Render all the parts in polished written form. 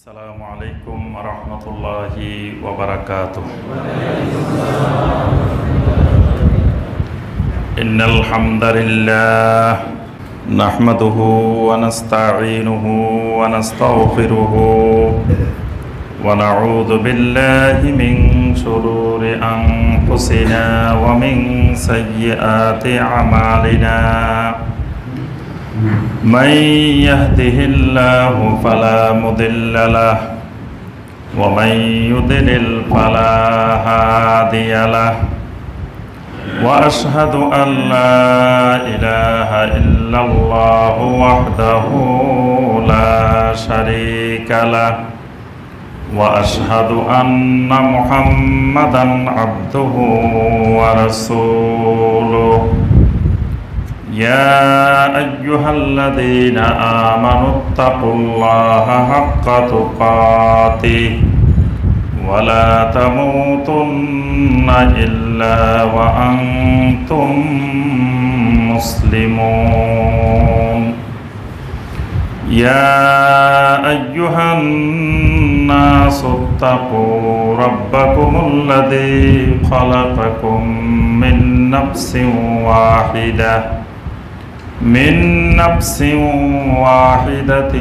আসসালামু আলাইকুম ওয়া রাহমাতুল্লাহি ওয়া বারাকাতুহু। ইন্নাল হামদালিল্লাহ নাহমাদুহু ওয়া নাস্তাঈনুহু ওয়া নাস্তাগফিরুহু ওয়া নাউযু বিল্লাহি মিন শুরুরি আনফুসিনা ওয়া মিন সাইয়্যাতি আমালিনা। من يهده الله فلا مضل له ومن يضلل فلا هادي له وأشهد أن لا إله إلا الله وحده لا شريك له وأشهد أن محمدا عبده ورسوله يا أيها الذين آمنوا اتقوا الله حق تقاته ولا تموتن إلا وأنتم مسلمون يا أيها الناس اتقوا ربكم الذي خلقكم من نفس واحدة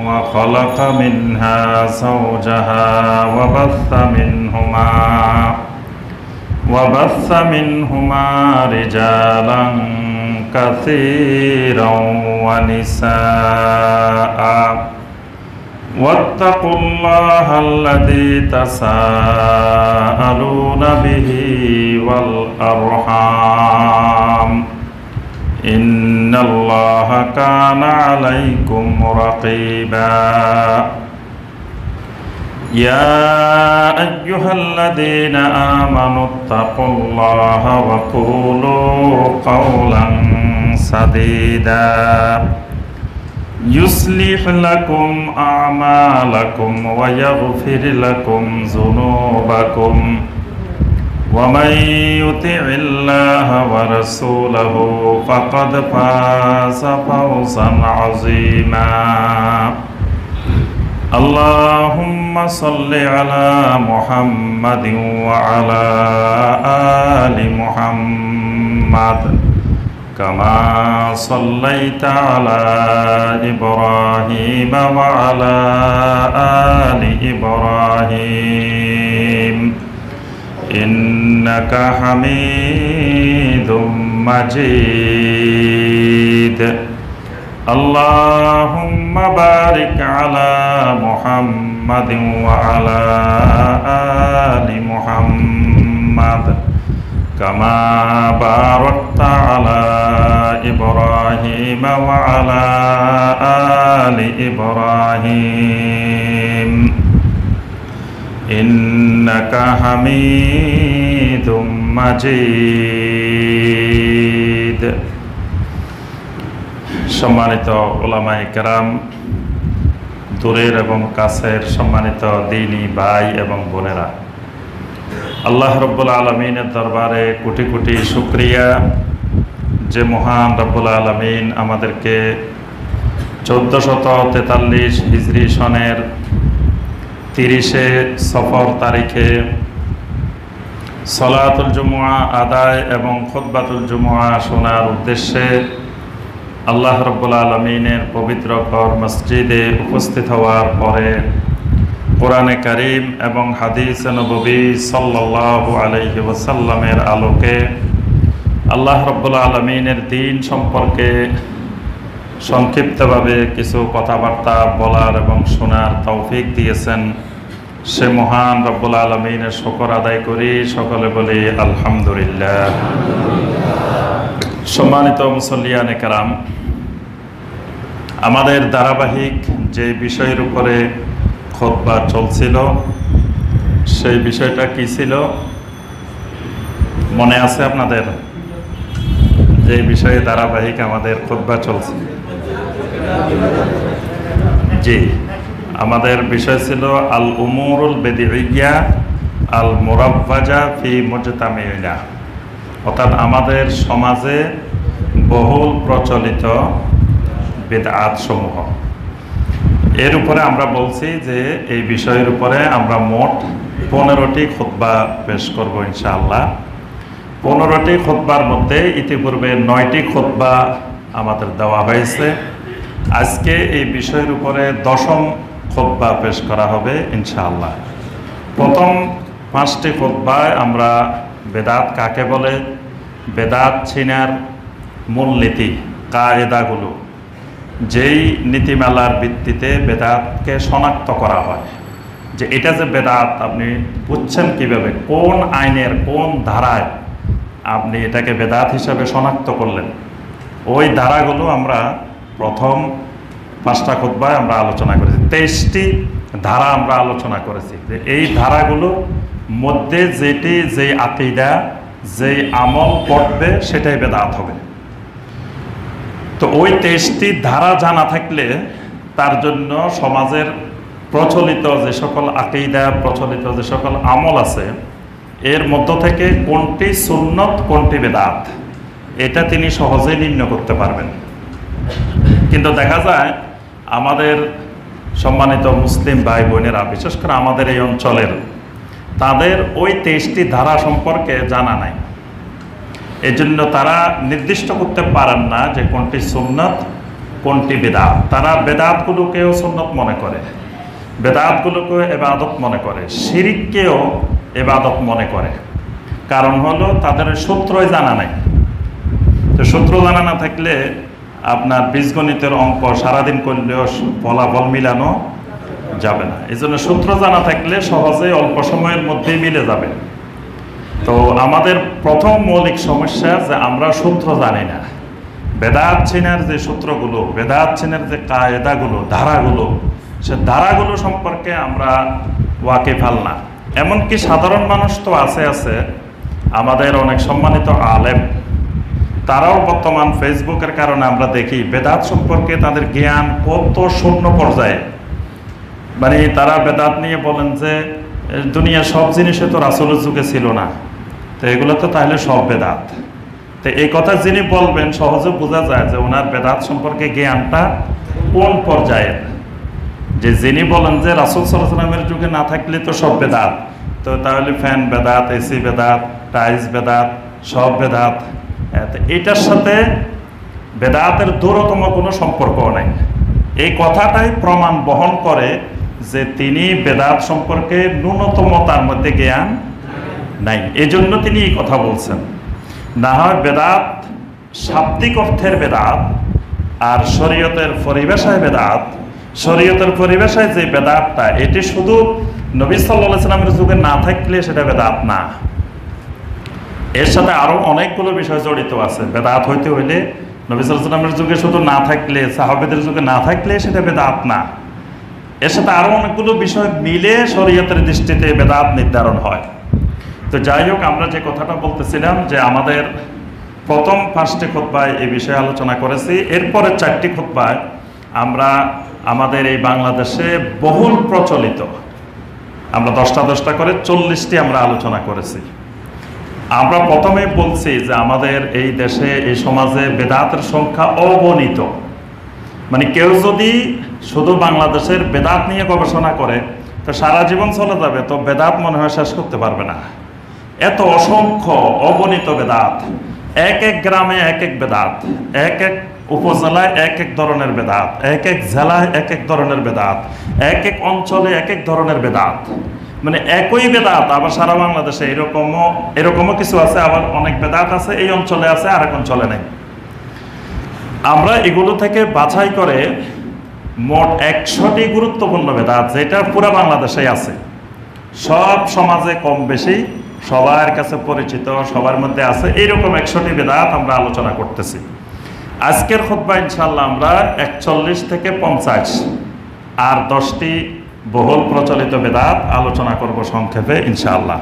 وخلق منها زوجها وبث منهما رجالا كثيرا ونساء واتقوا الله الذي تساءلون به والأرحام إن الله كان عليكم رقيبا يا أيها الذين آمنوا اتقوا الله وقولوا قولا سديدا يصلح لكم أعمالكم ويغفر لكم ذنوبكم ومن يطع الله ورسوله فقد فاز فوزا عظيما اللهم صل على محمد وعلى آل محمد كما صليت على إبراهيم وعلى آل إبراهيم إنك حميد مجيد اللهم بارك على محمد وعلى آل محمد كما باركت على إبراهيم وعلى آل إبراهيم إنك حميد مجيد। সম্মানিত উলামায়ে কেরাম, দূরের এবং কাছের সম্মানিত দ্বীনী ভাই এবং বোনেরা, আল্লাহ রব্বুল আলামিনের দরবারে কোটি কোটি শুকরিয়া যে মহান রব্বুল আলামিন আমাদেরকে 1443 হিজরি সনের 30শে সফর তারিখে সলাতুল জুমুআ আদায় এবং খুতবাতুল জুমুআ শোনার উদ্দেশ্যে আল্লাহ রব্বুল আলামিনের পবিত্র ঘর মসজিদে উপস্থিত হওয়ার পরে কোরআনে কারীম এবং হাদিসে নববী সাল্লাল্লাহু আলাইহি ওয়াসাল্লামের আলোকে আল্লাহ রব্বুল আলামিনের দ্বীন সম্পর্কে সংক্ষিপ্তভাবে কিছু কথাবার্তা বলার এবং শোনার তৌফিক দিয়েছেন সে মহান রব্বুল আলামিনের শুকর আদায় করি, সকলে বলি আলহামদুলিল্লাহ। সম্মানিত মুসল্লিয়ানে কেরাম, আমাদের ধারাবাহিক যে বিষয়ের উপরে খুতবা চলছিল সেই বিষয়টা কি ছিল মনে আছে আপনাদের? যে বিষয়ে ধারাবাহিক আমাদের খুতবা চলছে, জি, আমাদের বিষয় ছিল আল উমুরুল বেদিইয়া আল মুরাব্বাজা ফি মুজতামিনা, অর্থাৎ আমাদের সমাজে বহুল প্রচলিত বিদআত সমূহ। এর উপরে আমরা বলছি যে এই বিষয়ের উপরে আমরা মোট 15টি খুতবা পেশ করব ইনশাআল্লাহ। 15টি খুতবার মধ্যে ইতিপূর্বে 9টি খুতবা আমাদের দেওয়া হয়েছে। আজকে এই বিষয়ের উপরে 10ম খুতবা পেশ করা হবে ইনশাআল্লাহ। প্রথম 5টি খুতবায় আমরা বেদাত কাকে বলে, বেদাত চিনার মূলনীতি কায়েদাগুলো, যেই নীতিমালার ভিত্তিতে বেদাতকে শনাক্ত করা হয়, যে এটা যে বেদাত আপনি বুঝছেন কিভাবে, কোন আইনের কোন ধারায় আপনি এটাকে বেদাত হিসাবে শনাক্ত করলেন, ওই ধারাগুলো আমরা প্রথম 5টা খুতবায় আমরা আলোচনা করেছি। 23টি ধারা আমরা আলোচনা করেছি যে এই ধারাগুলোর মধ্যে যেই আকীদা যেই আমল পড়বে সেটাই বেদাত হবে। তো ওই 23টি ধারা জানা থাকলে তার জন্য সমাজের প্রচলিত যে সকল আকীদা, প্রচলিত যে সকল আমল আছে, এর মধ্য থেকে কোনটি সুন্নত কোনটি বেদাত এটা তিনি সহজেই নির্ণয় করতে পারবেন। কিন্তু দেখা যায় আমাদের সম্মানিত মুসলিম ভাই বোনেরা, বিশেষ করে আমাদের এই অঞ্চলের, তাদের ওই 23টি ধারা সম্পর্কে জানা নাই। এজন্য তারা নির্দিষ্ট করতে পারেন না যে কোনটি সুন্নত কোনটি বেদাত। তারা বেদাতগুলোকেও সুন্নত মনে করে, বেদাতগুলোকেও ইবাদত মনে করে, শিরিককেও ইবাদত মনে করে। কারণ হলো তাদের সূত্রই জানা নাই। তো সূত্র জানা না থাকলে আপনার বীজগণিতের অঙ্ক সারাদিন করলেও ফলাফল মিলানো যাবে না। এই জন্য সূত্র জানা থাকলে সহজেই অল্প সময়ের মধ্যেই মিলে যাবে। তো আমাদের প্রথম মৌলিক সমস্যা যে আমরা সূত্র জানি না। বেদাত চিনার যে সূত্রগুলো, বেদাত চিনার যে কায়দাগুলো, ধারাগুলো, সে ধারাগুলো সম্পর্কে আমরা ওয়াকিফাল না। এমনকি সাধারণ মানুষ তো আছে আমাদের অনেক সম্মানিত আলেম, তারাও বর্তমান ফেসবুকের কারণে আমরা দেখি বেদাত সম্পর্কে তাদের জ্ঞান কত শূন্য পর্যায়ে। মানে তারা বেদাত নিয়ে বলেন যে দুনিয়ার সব জিনিসে তো রাসূলের যুগে ছিল না, তো এগুলো তো তাহলে সব বেদাত। তো এই কথা যিনি বলবেন সহজে বোঝা যায় যে ওনার বেদাত সম্পর্কে জ্ঞানটা কোন পর্যায়ের। যে যিনি বলেন যে রাসূল সাল্লাল্লাহু আলাইহি ওয়াসাল্লামের যুগে না থাকলে তো সব বেদাত, তো তাহলে ফ্যান বেদাত, এসি বেদাত, টাইলস বেদাত, সব বেদাত। এটার সাথে বেদাতের দূরতম কোনো সম্পর্ক নাই। এই কথাটাই প্রমাণ বহন করে যে তিনি বেদাত সম্পর্কে ন্যূনতম তার মধ্যে জ্ঞান নাই, এজন্য তিনি এই কথা বলছেন। না হয় বেদাত শাব্দিক অর্থের বেদাত, আর শরীয়তের পরিভাষায় বেদাত। শরীয়তের পরিভাষায় যে বেদাতটা, এটি শুধু নবী সাল্লাল্লাহু আলাইহি ওয়াসাল্লামের যুগে না থাকলে সেটা বেদাত না, এর সাথে আরো অনেকগুলো বিষয় জড়িত আছে। বেদাত হইতে হইলে নবী সাল্লাল্লাহু আলাইহি ওয়াসাল্লামের যুগে শুধু না থাকলে, সাহাবাদের যুগে না থাকলে সেটা বেদাত না। এর সাথে আরো অনেকগুলো বিষয় মিলে শরীয়তের দৃষ্টিতে বেদাত নির্ধারণ হয়। তো যাই হোক, আমরা যে কথাটা বলতেছিলাম যে আমাদের প্রথম 5টি খুতবায় এই বিষয়ে আলোচনা করেছি। এরপরে 4টি খুতবায় আমরা আমাদের এই বাংলাদেশে বহুল প্রচলিত, আমরা 10টা করে 40টি আমরা আলোচনা করেছি। আমরা প্রথমে বলছি যে আমাদের এই দেশে, এই সমাজে বেদাতের সংখ্যা অগণিত। মানে কেউ যদি শুধু বাংলাদেশের বেদাত নিয়ে গবেষণা করে তো সারা জীবন চলে যাবে, তো বেদাত মনে হয় শেষ করতে পারবে না। এত অসংখ্য অগণিত বেদাত, এক এক গ্রামে এক এক বেদাত, এক এক উপজেলায় এক এক ধরনের বেদাত, এক এক জেলায় এক এক ধরনের বেদাত, এক এক অঞ্চলে এক এক ধরনের বেদাত। মানে একই বেদাত আবার সারা বাংলাদেশে এরকমও কিছু আছে, আবার অনেক বেদাত আছে এই অঞ্চলে আছে আর এক অঞ্চলে নেই। আমরা এগুলো থেকে বাছাই করে মোট 100টি গুরুত্বপূর্ণ বেদাত, যেটা পুরো বাংলাদেশে আছে, সব সমাজে কম বেশি সবার কাছে পরিচিত, সবার মধ্যে আছে, এইরকম 100টি বেদাত আমরা আলোচনা করতেছি। আজকের খুতবা ইনশাআল্লাহ আমরা 41 থেকে 50 আর 10টি বহুল প্রচলিত বেদাত আলোচনা করব সংক্ষেপে ইনশাআল্লাহ।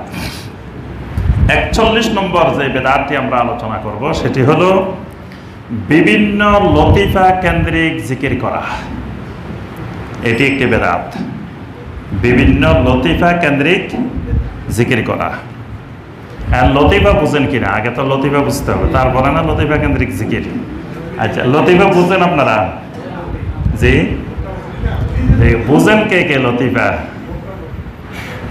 41 নম্বর যে বেদাতটি আমরা আলোচনা করব সেটি হলো বিভিন্ন লতিফা কেন্দ্রিক জিকির করা। এটি একটি বেদাত, বিভিন্ন লতিফা কেন্দ্রিক জিকির করা। আর লতিফা বুঝেন কিনা, আগে তো লতিফা বুঝতে হবে, তারপরে না লতিফা কেন্দ্রিক জিকির। আচ্ছা, লতিফা বুঝেন আপনারা? জি, বুঝেন কে কে লতিফা?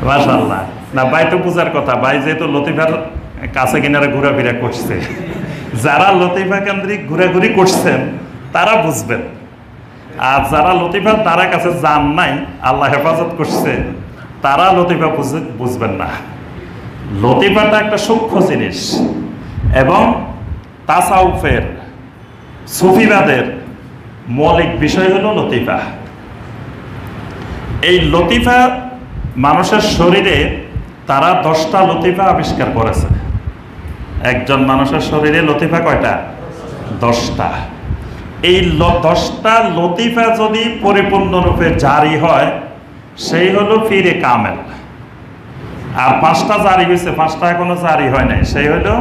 মাশাআল্লাহ। না ভাই তো বুঝার কথা, ভাই যেহেতু লতিফার কাছে কিনারে ঘোরাফেরা করছে, যারা লতিফা কেন্দ্রিক ঘোরাঘুরি করছেন তারা বুঝবেন, আর যারা লতিফার তারা কাছে যান নাই, আল্লাহ হেফাজত করছে, তারা লতিফা বুঝবেন না। লতিফাটা একটা সূক্ষ্ম জিনিস, এবং তাসাউফের সুফিবাদের মৌলিক বিষয় হলো লতিফা। এই লতিফা মানুষের শরীরে তারা 10টা লতিফা আবিষ্কার করেছে। একজন মানুষের শরীরে লতিফা কয়টা? 10টা। এই 10টা লতিফা যদি পরিপূর্ণরূপে জারি হয়, সেই হলো ফিরে কামেল। আর 5টা জারি হয়েছে, 5টা এখনো জারি হয় নাই, সেই হলো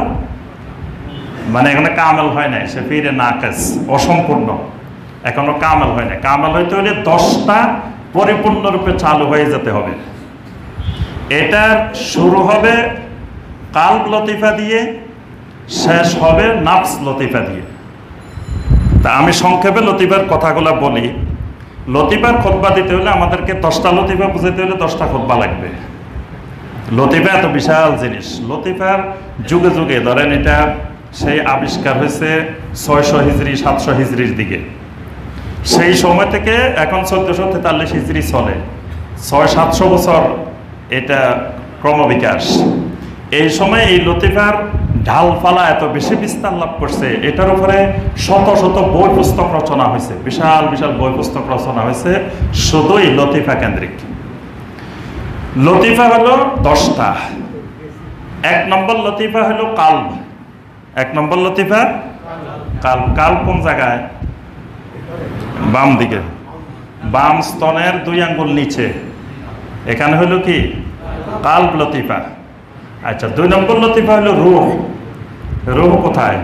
মানে এখনো কামেল হয় নাই, সে ফিরে নাকেস, অসম্পূর্ণ, এখনো কামেল হয় নাই। কামেল হইতে হলে 10টা পরিপূর্ণরূপে চালু হয়ে যেতে হবে। এটা শুরু হবে কাল্ব লতিফা দিয়ে, শেষ হবে নাফস লতিফা দিয়ে। তা আমি সংক্ষেপে লতিফার কথাগুলো বলি। লতিফার খুতবা দিতে হলে আমাদেরকে 10টা লতিফা বুঝাইতে হলে 10টা খুতবা লাগবে। লতিফা এত বিশাল জিনিস। লতিফার যুগে যুগে ধরেন এটা সেই আবিষ্কার হয়েছে 600 হিজরি 700 হিজরির দিকে। সেই সময় থেকে এখন 1443 হিজরি চলে, 600-700 বছর এটা ক্রমবিকাশ। এই সময় এই লতিফার ঢালফালা এত বেশি বিস্তার লাভ করছে, এটার উপরে শত শত বই পুস্তক রচনা হয়েছে, বিশাল বিশাল বই পুস্তক রচনা হয়েছে শুধুই লতিফা কেন্দ্রিক। লতিফা হলো 10টা। 1 নম্বর লতিফা হলো কাল্ব। 1 নম্বর লতিফা কাল্ব। কাল্ব কোন জায়গায়? বাম দিকে, বাম স্তনের 2 আঙ্গুল নিচে, এখানে হলো কি কাল্ব লতিফা। আচ্ছা, 2 নম্বর লতিফা হলো রূহ। রূহ কোথায়?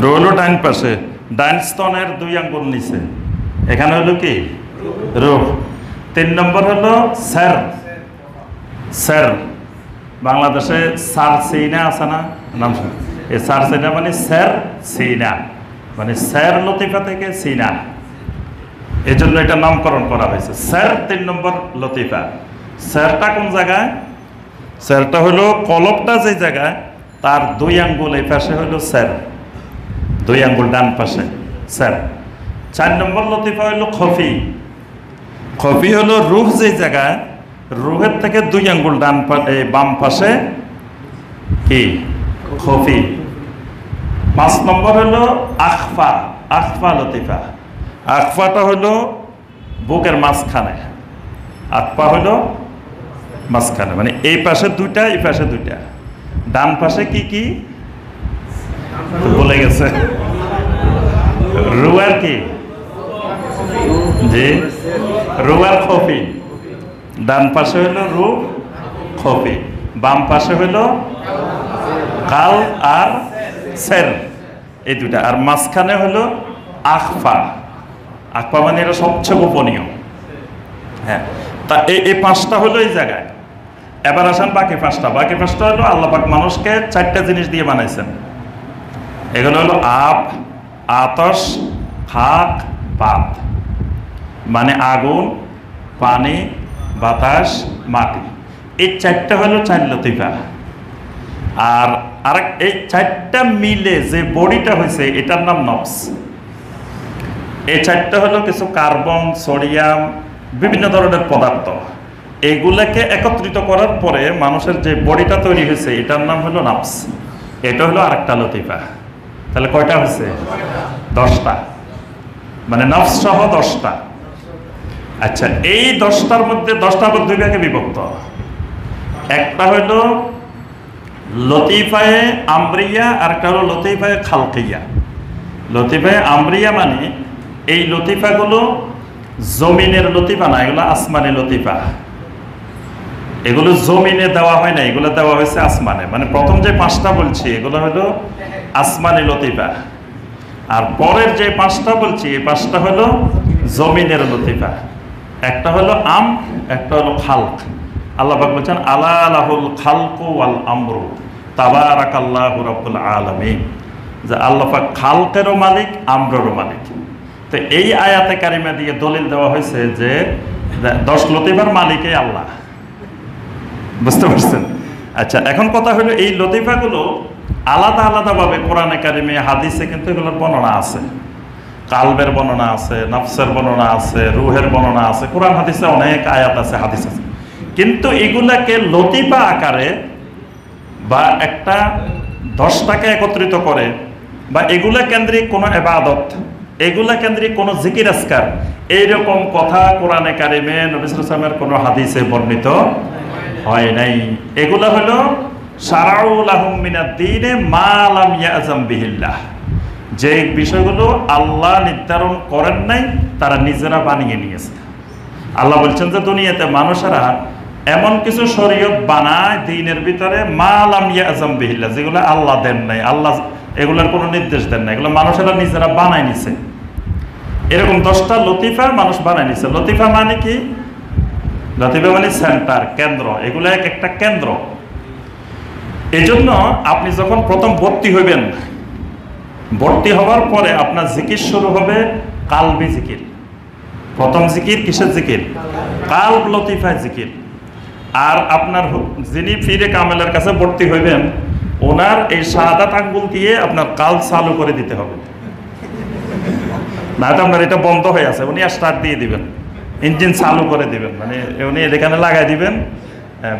রূহ হলো ডাইন পাশে, ডাইন স্তনের 2 আঙ্গুল নিচে, এখানে হলো কি রূহ। 3 নম্বর হলো স্যার। স্যার বাংলাদেশে সার সিনা আছে না, নাম শুনে? এই সার সিনা মানে স্যার সিনা, মানে স্যার লতিফা থেকে সিনা, এই জন্য এটা নামকরণ করা হয়েছে স্যার। 3 নম্বর লতিফা। স্যারটা কোন জায়গায়? স্যারটা হলো কলবটা যে জায়গায়, তার 2 আঙ্গুল এই পাশে হলো স্যার, 2 আঙ্গুল ডান পাশে স্যার। 4 নম্বর লতিফা হলো খফি। খফি হলো রুহ যে জায়গায়, রুহের থেকে 2 আঙ্গুল ডান বাম পাশে কি খফি। 5 নম্বর হলো আখফা। আখফা লতিফা। আখফাটা হলো বুকের মাঝখানে, আখফা হলো মাঝখানে, মানে এই পাশে 2টা, এই পাশে 2টা। ডান পাশে কি কি বলে গেছে? রুয়ার কি? জি, রুয়ার খফি। ডান পাশে হলো রু খফি, বাম পাশে হলো কাল আর সের, এই 2টা। আর মাঝখানে হলো আখফা। আখফা মানে এটা সবচেয়ে গোপনীয়। হ্যাঁ, তা এই 5টা হলো এই জায়গায়। এবার আসেন বাকি 5টা। বাকি 5টা হলো আল্লাহ পাক মানুষকে 4টা জিনিস দিয়ে বানাইছেন। এগুলো হলো আব, আতশ, খাক, বাত, মানে আগুন, পানি, বাতাস, মাটি। এই 4টা হলো 4 লতিফা। আর আরেক এই 4টা মিলে যে বডিটা হয়েছে এটার নাম নফস। এই 4টা হলো কিছু কার্বন, সোডিয়াম, বিভিন্ন ধরনের পদার্থ। এগুলাকে একত্রিত করার পরে মানুষের যে বডিটা তৈরি হয়েছে এটার নাম হলো নফস। এটা হলো আরেকটা লতিফা। তাহলে কয়টা হয়েছে? 10টা, মানে নফস সহ 10টা। আচ্ছা, এই 10টার মধ্যে 10টা আবার 2 ভাগে বিভক্ত। একটা হলো লতিফায়ে আমরিয়া, আর একটা হলো লতিফায়ে খালকিয়া। লতিফায়ে আমরিয়া মানে এই লতিফাগুলো জমিনের লতিফা না, এগুলো আসমানি লতিফা। এগুলো জমিনে দেওয়া হয় না, এগুলো দেওয়া হয়েছে আসমানে। মানে প্রথম যে 5টা বলছি এগুলো হলো আসমানি লতিফা, আর পরের যে 5টা বলছি এই 5টা হলো জমিনের লতিফা। একটা হলো আম, একটা হলো খালক। আল্লাহ পাক বলছেন আলা লাহুল খালকু ওয়াল আমরু তাবারাকাল্লাহু রাব্বুল আলামিন, যে আল্লাহ পাক খালকেরও মালিক, আমরেরও মালিক। তো এই আয়াতে কারিমা দিয়ে দলিল দেওয়া হয়েছে যে 10 লতিফার মালিকই আল্লাহ। বুঝতে পারছেন? আচ্ছা, এখন কথা হলো এই লতিফাগুলো আলাদা আলাদাভাবে কোরআনে কারিমে হাদিসে কিন্তু এগুলোর বর্ণনা আছে। কালবের বর্ণনা আছে, নফসের বর্ণনা আছে, রুহের বর্ণনা আছে, কোরআন হাদিসে অনেক আয়াত আছে, হাদিস আছে। কিন্তু এগুলাকে লতিফা আকারে বা একটা 10টাকে একত্রিত করে বা এগুলা কেন্দ্রিক কোনো ইবাদত, এগুলা কেন্দ্রিক কোনো জিকির আজকার, এইরকম কথা কোরআনে কারিমে নবী সাল্লাল্লাহু আলাইহি ওয়াসাল্লামের কোনো হাদিসে বর্ণিত হয় নাই। এগুলা হলো শারাউ লাহুম মিনাদ-দীনে মা লাম ইয়াযাম বিহিল্লাহ, যে বিষয়গুলো আল্লাহ নির্ধারণ করেন নাই, তারা নিজেরা বানিয়ে নিয়েছে। আল্লাহ বলছেন যে দুনিয়াতে মানুষেরা এমন কিছু শরীয়ত বানায় দ্বীনের ভিতরে মা লাম ইয়াযাম বিহিল্লাহ, যেগুলো আল্লাহ দেন নাই, আল্লাহ এগুলোর কোনো নির্দেশ দেন নাই, এগুলো মানুষেরা নিজেরা বানায় নিছে। এরকম 10টা লতিফা মানুষ বানায় নিছে। লতিফা মানে কি? লতিফা মানে সেন্টার, কেন্দ্র। এগুলো এক একটা কেন্দ্র। এই জন্য আপনি যখন প্রথম ভর্তি হইবেন, ভর্তি হওয়ার পরে আপনার জিকির শুরু হবে কালবি জিকির। প্রথম জিকির কিসের জিকির? কালব লতিফা জিকির। আর আপনার যিনি ফিরে কামেলের কাছে ভর্তি হইবেন, ওনার এই শাহাদাত আঙ্গুল দিয়ে আপনার কাল চালু করে দিতে হবে, না তো আপনার এটা বন্ধ হয়ে আছে, উনি স্টার্ট দিয়ে দিবেন, ইঞ্জিন চালু করে দিবেন, মানে উনি এখানে লাগাই দিবেন।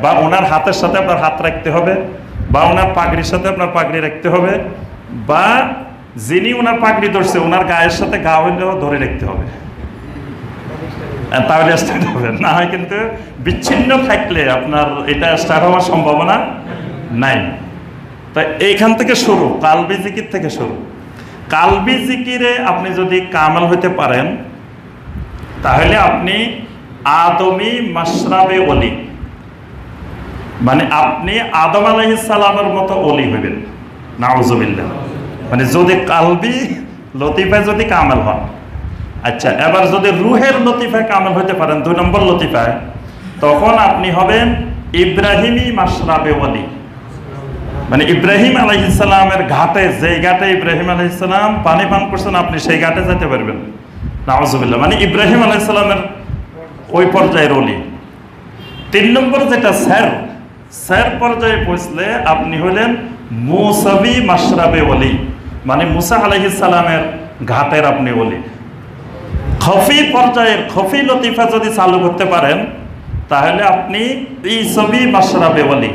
বা ওনার হাতের সাথে আপনার হাত রাখতে হবে, বা ওনার পাগড়ির সাথে আপনার পাগড়ি রাখতে হবে, বা যিনি ওনার পাগড়ি ধরছে ওনার গায়ের সাথে গা হইলেও ধরে রাখতে হবে, তাহলে স্টার্ট হবে। না হয় কিন্তু বিচ্ছিন্ন থাকলে আপনার এটা স্টার্ট হওয়ার সম্ভাবনা নাই। তাই এইখান থেকে শুরু, কালবি জিকির থেকে শুরু। কালবি জিকিরে আপনি যদি কামাল হইতে পারেন, তাহলে আপনি আদমি মাশরাবে ওলি, মানে আপনি আদম আলাইহিস সালামের মতো ওলি হইবেন। নাউজুবিল্লাহ। মানে যদি কালবি লতিফায় যদি কামাল হন। আচ্ছা, এবার যদি রুহের লতিফায় কামাল হইতে পারেন, 2 নম্বর লতিফায়, তখন আপনি হবেন ইব্রাহিমি মাশরাবে ওলি। মানে ইব্রাহিম আলাইহিস সালামের ঘাটে, যেই ঘাটে ইব্রাহিম আলাইহিস সালাম পানি পান করছেন, আপনি সেই ঘাটে যেতে পারবেন। নাউজুবিল্লাহ। মানে ইব্রাহিম আলাইহিস সালামের ওই পর্যায়ের ওলি। 3 নম্বর যেটা স্যার পর্যায়ে পৌঁছলে আপনি হলেন মুসাবি মাশরাবে ওলি, মানে মুসা আলাইহিস সালামের ঘাটের আপনি ওলি। খফি পর্যায়ের খফি লতিফা যদি চালু করতে পারেন, তাহলে আপনি ইসাবি মাশরাবে ওলি,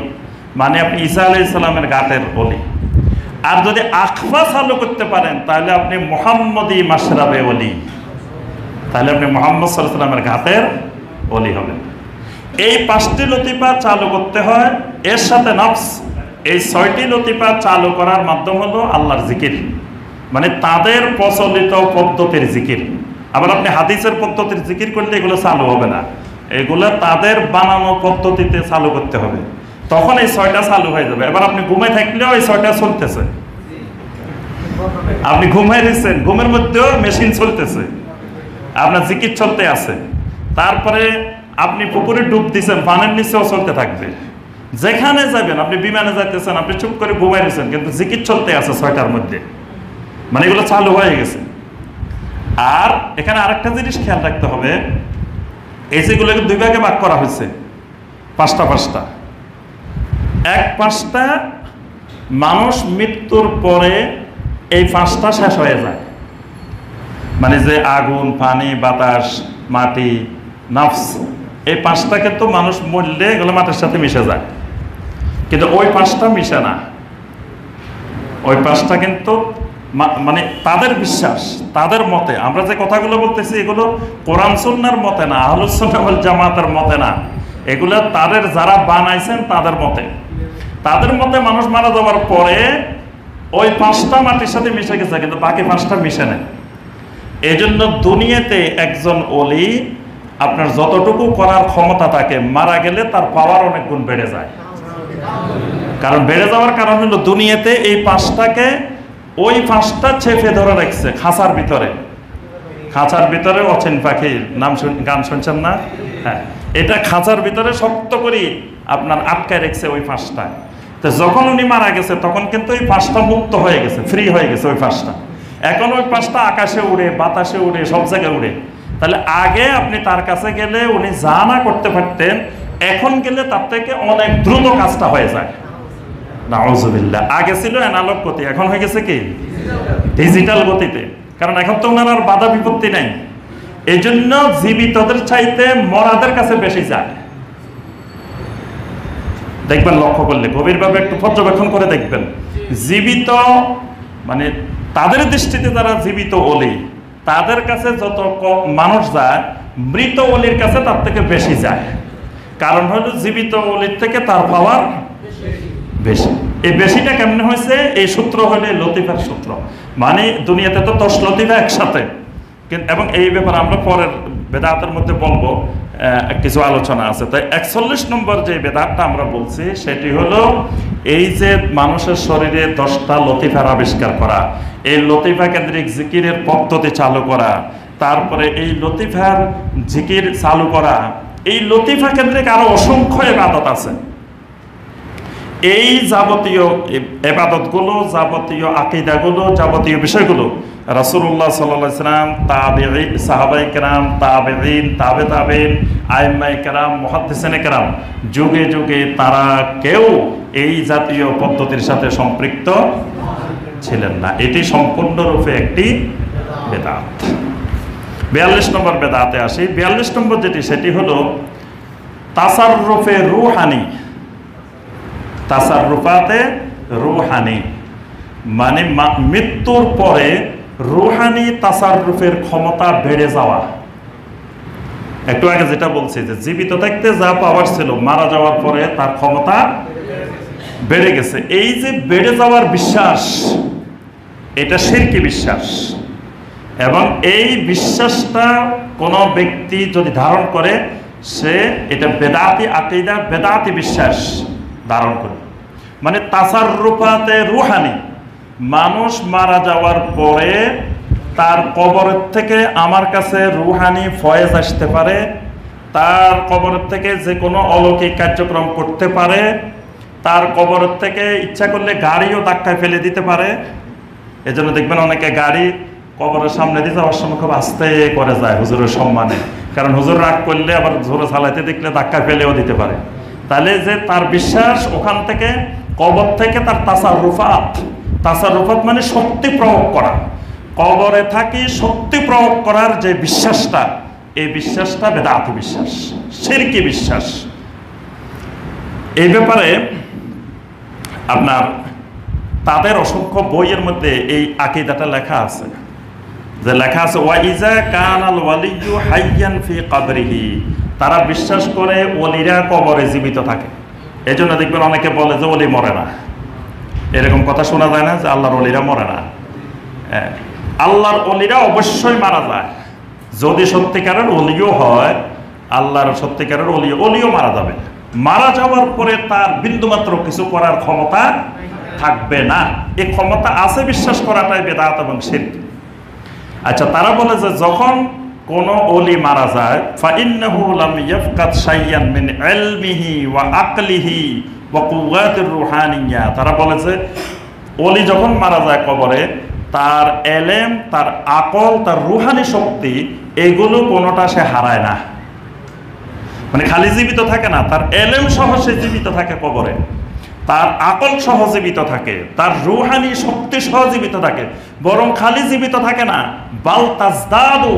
মানে আপনি ঈসা আলাইহিস সালামের ঘাটের ওলি। আর যদি আখফা চালু করতে পারেন, তাহলে আপনি মুহাম্মদি মাশরাবে ওলি, তাহলে আপনি মুহাম্মদ সাল্লাল্লাহু আলাইহি ওয়াসাল্লামের ঘাটের ওলি হবেন। এই 5টি লতিফা চালু করতে হয়, এর সাথে নফস। এই 6টি লতিফা চালু করার মাধ্যম হলো আল্লাহর জিকির, মানে তাদের প্রচলিত পদ্ধতির জিকির। আবার আপনি হাদিসের পদ্ধতির জিকির করলে এগুলো চালু হবে না, এগুলো তাদের বানানো পদ্ধতিতে চালু করতে হবে, তখন এই 6টা চালু হয়ে যাবে। এবার আপনি ঘুমায় থাকলেও এই 6টা চলতেছে, আপনি ঘুমায় দিচ্ছেন, ঘুমের মধ্যেও মেশিন চলতেছে, আপনার জিকির চলতে আছে। তারপরে আপনি পুকুরে ডুব দিচ্ছেন, পানের নিচেও চলতে থাকবে। যেখানে যাবেন, আপনি বিমানে যাইতেছেন, আপনি চুপ করে ঘুমাই দিচ্ছেন, কিন্তু জিকির চলতে আছে 6টার মধ্যে, মানে এগুলো চালু হয়ে গেছে। আর এখানে আরেকটা জিনিস খেয়াল রাখতে হবে, এই যেগুলোকে 2 ভাগে ভাগ করা হয়েছে, 5টা। এক 5টা মানুষ মৃত্যুর পরে এই 5টা শেষ হয়ে যায়, মানে যে আগুন, পানি, বাতাস, মাটি, নফস, এই 5টা কিন্তু মানুষ মরলে এগুলো মাটির সাথে মিশে যায়, কিন্তু ওই 5টা মিশে না। ওই 5টা কিন্তু মানে তাদের বিশ্বাস, তাদের মতে, আমরা যে কথাগুলো বলতেছি এগুলো কোরআন সুন্নাহর মতে না, আহলুস সুন্নাহ ওয়াল জামাতের মতে না, এগুলো তাদের যারা বানাইছেন তাদের মতে। তাদের মতে মানুষ মারা যাওয়ার পরে ওই 5টা মাটির সাথে মিশে গেছে, কিন্তু বাকি 5টা মিশে নেই। এই জন্য দুনিয়াতে একজন ওলি আপনার যতটুকু করার ক্ষমতা থাকে, মারা গেলে তার পাওয়ার অনেক গুণ বেড়ে যায়। কারণ বেড়ে যাওয়ার কারণ হলো দুনিয়াতে এই 5টাকে ওই 5টা চেপে ধরে রাখছে খাঁচার ভিতরে। খাঁচার ভিতরে অচেন পাখির নাম গান শুনছেন না? হ্যাঁ, এটা খাঁচার ভিতরে শক্ত করে আপনার আটকায় রেখেছে ওই 5টা। তো যখন উনি মারা গেছে তখন কিন্তু ওই 5টা মুক্ত হয়ে গেছে, ফ্রি হয়ে গেছে ওই 5টা। এখন ওই পাশটা আকাশে উড়ে, বাতাসে উড়ে, সব জায়গায় উড়ে। তাহলে আগে আপনি তার কাছে গেলে উনি যা না করতে পারতেন, এখন গেলে তার থেকে অনেক দ্রুত কাজটা হয়ে যায়। নাউজুবিল্লাহ। আগে ছিল অ্যানালগ গতি, এখন হয়ে গেছে কি ডিজিটাল গতিতে। কারণ এখন তো ওনার আর বাধা বিপত্তি নাই। এই জন্য জীবিতদের চাইতে মরাদের কাছে বেশি যায়। দেখবেন, লক্ষ্য করলে গভীরভাবে একটু পর্যবেক্ষণ করে দেখবেন, জীবিত মানে তাদের দৃষ্টিতে যারা জীবিত ওলি, তাদের কাছে যত মানুষ যায়, মৃত ওলির কাছে তার থেকে বেশি যায়। কারণ হলো জীবিত ওলির থেকে তার পাওয়ার বেশি। এই বেশিটা কেমনে হয়েছে? এই সূত্র হলে লতিফার সূত্র। মানে দুনিয়াতে তো 10 লতিফা একসাথে, এবং এই ব্যাপারে আমরা পরের বেদাতের মধ্যে বলবো, কিছু আলোচনা আছে। তাই 41 নম্বর যে বেদাতটা আমরা বলছি, সেটি হলো এই যে মানুষের শরীরে 10টা লতিফার আবিষ্কার করা, এই লতিফা কেন্দ্রিক জিকিরের পদ্ধতি চালু করা, তারপরে এই লতিফার জিকির চালু করা, এই লতিফা কেন্দ্রিক আরো অসংখ্য ইবাদত আছে। এই যাবতীয় ইবাদতগুলো, যাবতীয় আকীদাগুলো, যাবতীয় বিষয়গুলো রাসূলুল্লাহ সাল্লাল্লাহু আলাইহি ওয়াসাল্লাম, তাবেঈন, সাহাবায়ে কেরাম, তাবেঈন, তাবেঈন, আইম্মায়ে কেরাম, মুহাদ্দিসিনে কেরাম, যুগে যুগে তারা কেউ এই জাতীয় পদ্ধতির সাথে সম্পৃক্ত ছিলেন না। এটি সম্পূর্ণরূপে একটি বেদাত। 42 নম্বর বেদাতে আসি। 42 নম্বর যেটি, সেটি হলো তাসাররুফে রুহানি। তাসাররুফাতে রুহানি মানে মৃত্যুর পরে রুহানি তাসাররুফের ক্ষমতা বেড়ে যাওয়া। একটু আগে যেটা বলছি যে জীবিত থাকতে যা পাওয়ার ছিল, মারা যাওয়ার পরে তার ক্ষমতা বেড়ে গেছে। এই যে বেড়ে যাওয়ার বিশ্বাস, এটা শিরকি বিশ্বাস। এবং এই বিশ্বাসটা কোনো ব্যক্তি যদি ধারণ করে, সে এটা বেদাতি আকীদা, বেদাতি বিশ্বাস ধারণ করে। মানে তাসাররুফাতে রুহানি, মানুষ মারা যাওয়ার পরে তার কবরের থেকে আমার কাছে রুহানি ফয়েজ আসতে পারে, তার কবরের থেকে যে কোনো অলৌকিক কার্যক্রম করতে পারে, তার কবরের থেকে ইচ্ছা করলে গাড়িও ধাক্কায় ফেলে দিতে পারে। এজন্য দেখবেন অনেকে গাড়ি কবরের সামনে দিয়ে যাওয়ার সময় খুব আস্তে করে যায় হুজুরের সম্মানে, কারণ হুজুর রাগ করলে আবার জোরে চালাইতে দেখলে ধাক্কা ফেলেও দিতে পারে। তাহলে যে তার বিশ্বাস, ওখান থেকে কবর থেকে তার তাসাররুফাত, তাসাররুফাত মানে শক্তি প্রয়োগ করা, কবরে থাকি শক্তি প্রয়োগ করার যে বিশ্বাসটা, এই বিশ্বাসটা বেদাতি বিশ্বাস, শিরকি বিশ্বাস। এই ব্যাপারে আপনার তাদের অসংখ্য বইয়ের মধ্যে এই আকীদাটা লেখা আছে, যে লেখা আছে ওয়াইজা কানাল ওয়ালিয়্যু হাইয়ান ফি কবরিহি। তারা বিশ্বাস করে ওলিরা কবরে জীবিত থাকে। এই জন্য দেখবেন অনেকে বলে যে ওলি মরে না। এরকম কথা শোনা যায় না যে আল্লাহর ওলিরা মরে না। আল্লাহর ওলিরা অবশ্যই মারা যায়। যদি সত্যিকারের ওলিও হয়, আল্লাহর সত্যিকারের ওলিও মারা যাবে। মারা যাওয়ার পরে তার বিন্দুমাত্র কিছু করার ক্ষমতা থাকবে না। এই ক্ষমতা আছে বিশ্বাস করাটাই বেদাত এবং শিরক। আচ্ছা, তারা বলে যে যখন কোন ওলি মারা যায়, ফাইন্নাহু লাম ইয়াফকাদ শাইয়ান মিন ইলমিহি ওয়া আকলিহি ওয়া কুওয়াতির রুহানিয়্যা। তারা বলে যে ওলি যখন মারা যায় কবরে, তার এলেম, তার আকল, তার রুহানি শক্তি, এগুলো কোনোটা সে হারায় না। মানে খালি জীবিত থাকে না, তার এলেম সহ সে জীবিত থাকে কবরে, তার আকল সহ জীবিত থাকে, তার রুহানি শক্তি সহ জীবিত থাকে। বরং খালি জীবিত থাকে না, বাল তাজদাদু,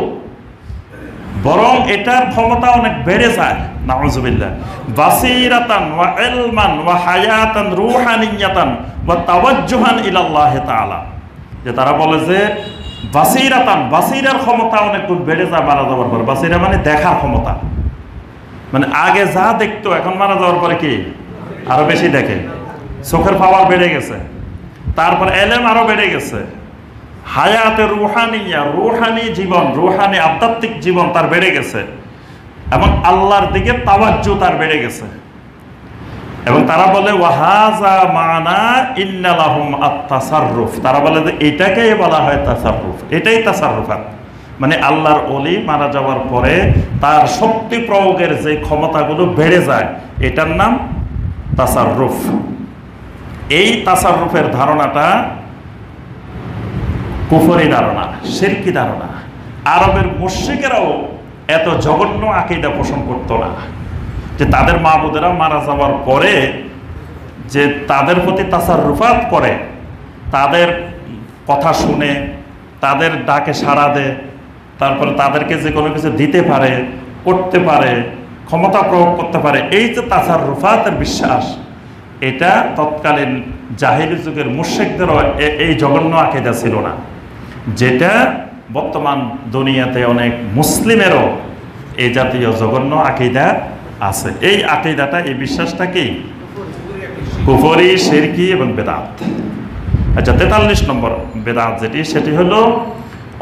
বরং এটার ক্ষমতা অনেক বেড়ে যায়। নাউজুবিল্লাহ। বাসীরাতান ওয়া ইলমান ওয়া হায়াতান রুহানিয়াতান ওয়া তাওয়াজ্জুহান ইলাল্লাহ তাআলা। যে তারা বলে যে বাসীরাতান, বাসীরার ক্ষমতা অনেক গুণ বেড়ে যায় মারা যাওয়ার পর। বাসীরা মানে দেখার ক্ষমতা, মানে আগে যা দেখতো এখন মারা যাওয়ার পরে কি আরো বেশি দেখে, চোখের পাওয়ার বেড়ে গেছে। তারপর এলেম আরো বেড়ে গেছে। হায়াতে রুহানিয়া, রুহানি জীবন, রুহানি আধ্যাত্মিক জীবন তার বেড়ে গেছে। এবং আল্লাহর দিকে তাওয়াজ্জু তার বেড়ে গেছে। এবং তারা বলে ওয়াহাজা মানা ইন্না লাহুম আত-তাসাররুফ। তারা বলে যে এটাকেই বলা হয় তাসাররুফ, এটাই তাসাররুফাত। মানে আল্লাহর ওলি মারা যাওয়ার পরে তার শক্তি প্রয়োগের যে ক্ষমতাগুলো বেড়ে যায়, এটার নাম তাসাররুফ। এই তাসাররুফের ধারণাটা কুফরি ধারণা, শিরকি ধারণা। আরবের মুশরিকেরাও এত জঘন্য আকীদা পোষণ করতো না, যে তাদের মাবুদেরা মারা যাওয়ার পরে যে তাদের প্রতি তাসাররুফাত করে, তাদের কথা শুনে, তাদের ডাকে সাড়া দেয়, তারপরে তাদেরকে যে কোনো কিছু দিতে পারে, করতে পারে, ক্ষমতা প্রয়োগ করতে পারে, এই যে তাসাররুফাতের বিশ্বাস, এটা তৎকালীন জাহিলি যুগের মুশরিকদেরও এই জঘন্য আকীদা ছিল না, যেটা বর্তমান দুনিয়াতে অনেক মুসলিমেরও এই জাতীয় জঘন্য আকীদা আছে। এই আকীদাটা, এই বিশ্বাসটা কি? কুফরি, শিরকি এবং বেদাত। আচ্ছা, 43 নম্বর বেদাত যেটি, সেটি হলো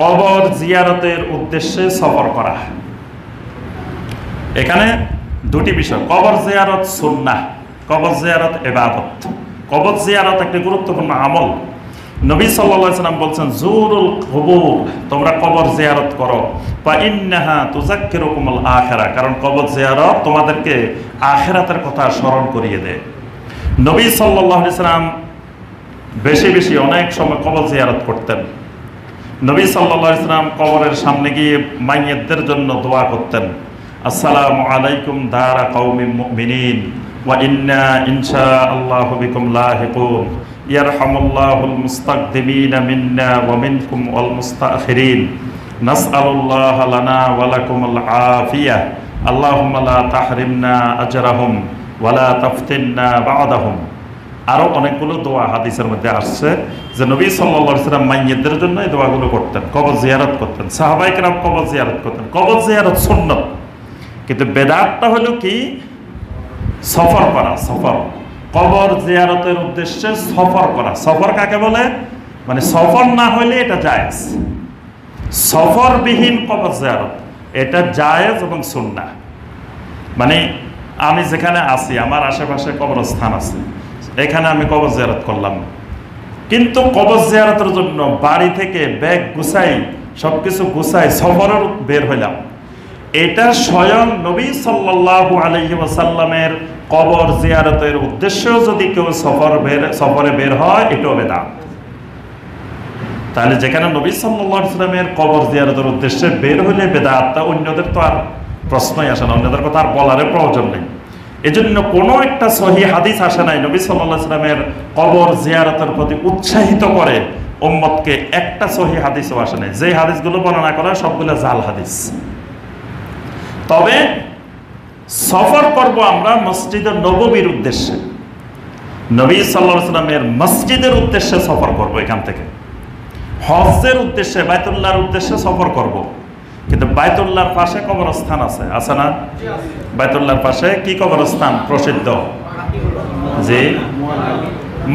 কবর জিয়ারতের উদ্দেশ্যে সফর করা। এখানে দুটি বিষয়, কবর জিয়ারত সুন্নাহ, কবর জিয়ারত ইবাদত। কবর জিয়ারত একটি গুরুত্বপূর্ণ আমল। নবী সাল্লাল্লাহু আলাইহি ওয়াসাল্লাম বলছেন, জুরুল কুবুর, তোমরা কবর জিয়ারত করো, ফা ইন্নাহা তুযাক্কিরুকুমুল আখিরাহ, কারণ কবর জিয়ারত তোমাদেরকে আখিরাতের কথা স্মরণ করিয়ে দেয়। নবী সাল্লাল্লাহু আলাইহি ওয়াসাল্লাম বেশি বেশি অনেক সময় কবর জিয়ারত করতেন। নবী সাল্লাল্লাহু আলাইহি ওয়াসাল্লাম কবরের সামনে গিয়ে মাইয়িতদের জন্য দোয়া করতেন, আসসালামু আলাইকুম দারা কওমিন মুমিনিন ওয়া ইন্না ইনশাআল্লাহু বিকুম লাহিকুন, ইয়ারহামুল্লাহুল মুস্তাকদিমিনা মিন্না ওয়া মিনকুম ওয়াল মুস্তাখিরিন, নাসআলুল্লাহ লানা ওয়া লাকুমুল আফিয়াহ, আল্লাহুম্মা লা তাহরিমনা আজরাহুম ওয়া লা তাফতিননা বা'দাহুম। আরও অনেকগুলো দোয়া হাদিসের মধ্যে আসছে যে নবী সাল্লাল্লাহু আলাইহি ওয়াসাল্লাম মাইয়িতদের জন্য এই দোয়াগুলো করতেন, কবর জিয়ারত করতেন, সাহাবায়ে কেরাম কবর জিয়ারত করতেন। কবর জিয়ারত সুন্নাত, কিন্তু বেদাতটা হলো কি? সফর করা। সফর, কবর জিয়ারতের উদ্দেশ্যে সফর করা। সফর কাকে বলে? মানে সফর না হইলে এটা জায়েজ, সফরবিহীন কবর জিয়ারত এটা জায়েজ এবং সুন্নাহ। মানে আমি যেখানে আছি, আমার আশেপাশে কবরস্থান আছে, এখানে আমি কবর জিয়ারত করলাম, কিন্তু কবর জিয়ারতের জন্য বাড়ি থেকে ব্যাগ গুছাই, সবকিছু গুছাই সফরের বের হইলাম, এটা স্বয়ং নবী সাল্লাল্লাহু আলাইহি ওয়াসাল্লামের কবর জিয়ারতের উদ্দেশ্যেও যদি কেউ সফরে বের হয়, এটাও বেদাত। তাহলে যেখানে নবী সাল্লাল্লাহু আলাইহি ওয়াসাল্লামের কবর জিয়ারতের উদ্দেশ্যে বের হইলে বেদাতটা, অন্যদের তো আর প্রশ্নই আসে না, অন্যদের কথা আর বলার প্রয়োজন নেই। এজন্য কোনো একটা সহিহ হাদিস আসে নাই নবী সাল্লাল্লাহু আলাইহি ওয়াসাল্লামের কবর জিয়ারতের প্রতি উৎসাহিত করে উম্মতকে, একটা সহিহ হাদিসও আসে নাই। যে হাদিসগুলো বর্ণনা করা সবগুলো জাল হাদিস। তবে সফর করব আমরা মসজিদে নববীর উদ্দেশ্যে, নবী সাল্লাল্লাহু আলাইহি ওয়াসাল্লামের মসজিদের উদ্দেশ্যে সফর করব। এখান থেকে হজ্জের উদ্দেশ্যে, বাইতুল্লাহর উদ্দেশ্যে সফর করব, কিন্তু বাইতুল্লাহর পাশে কবরস্থান আছে, আছে না? বাইতুল্লাহর পাশে কি কবরস্থান প্রসিদ্ধ? যে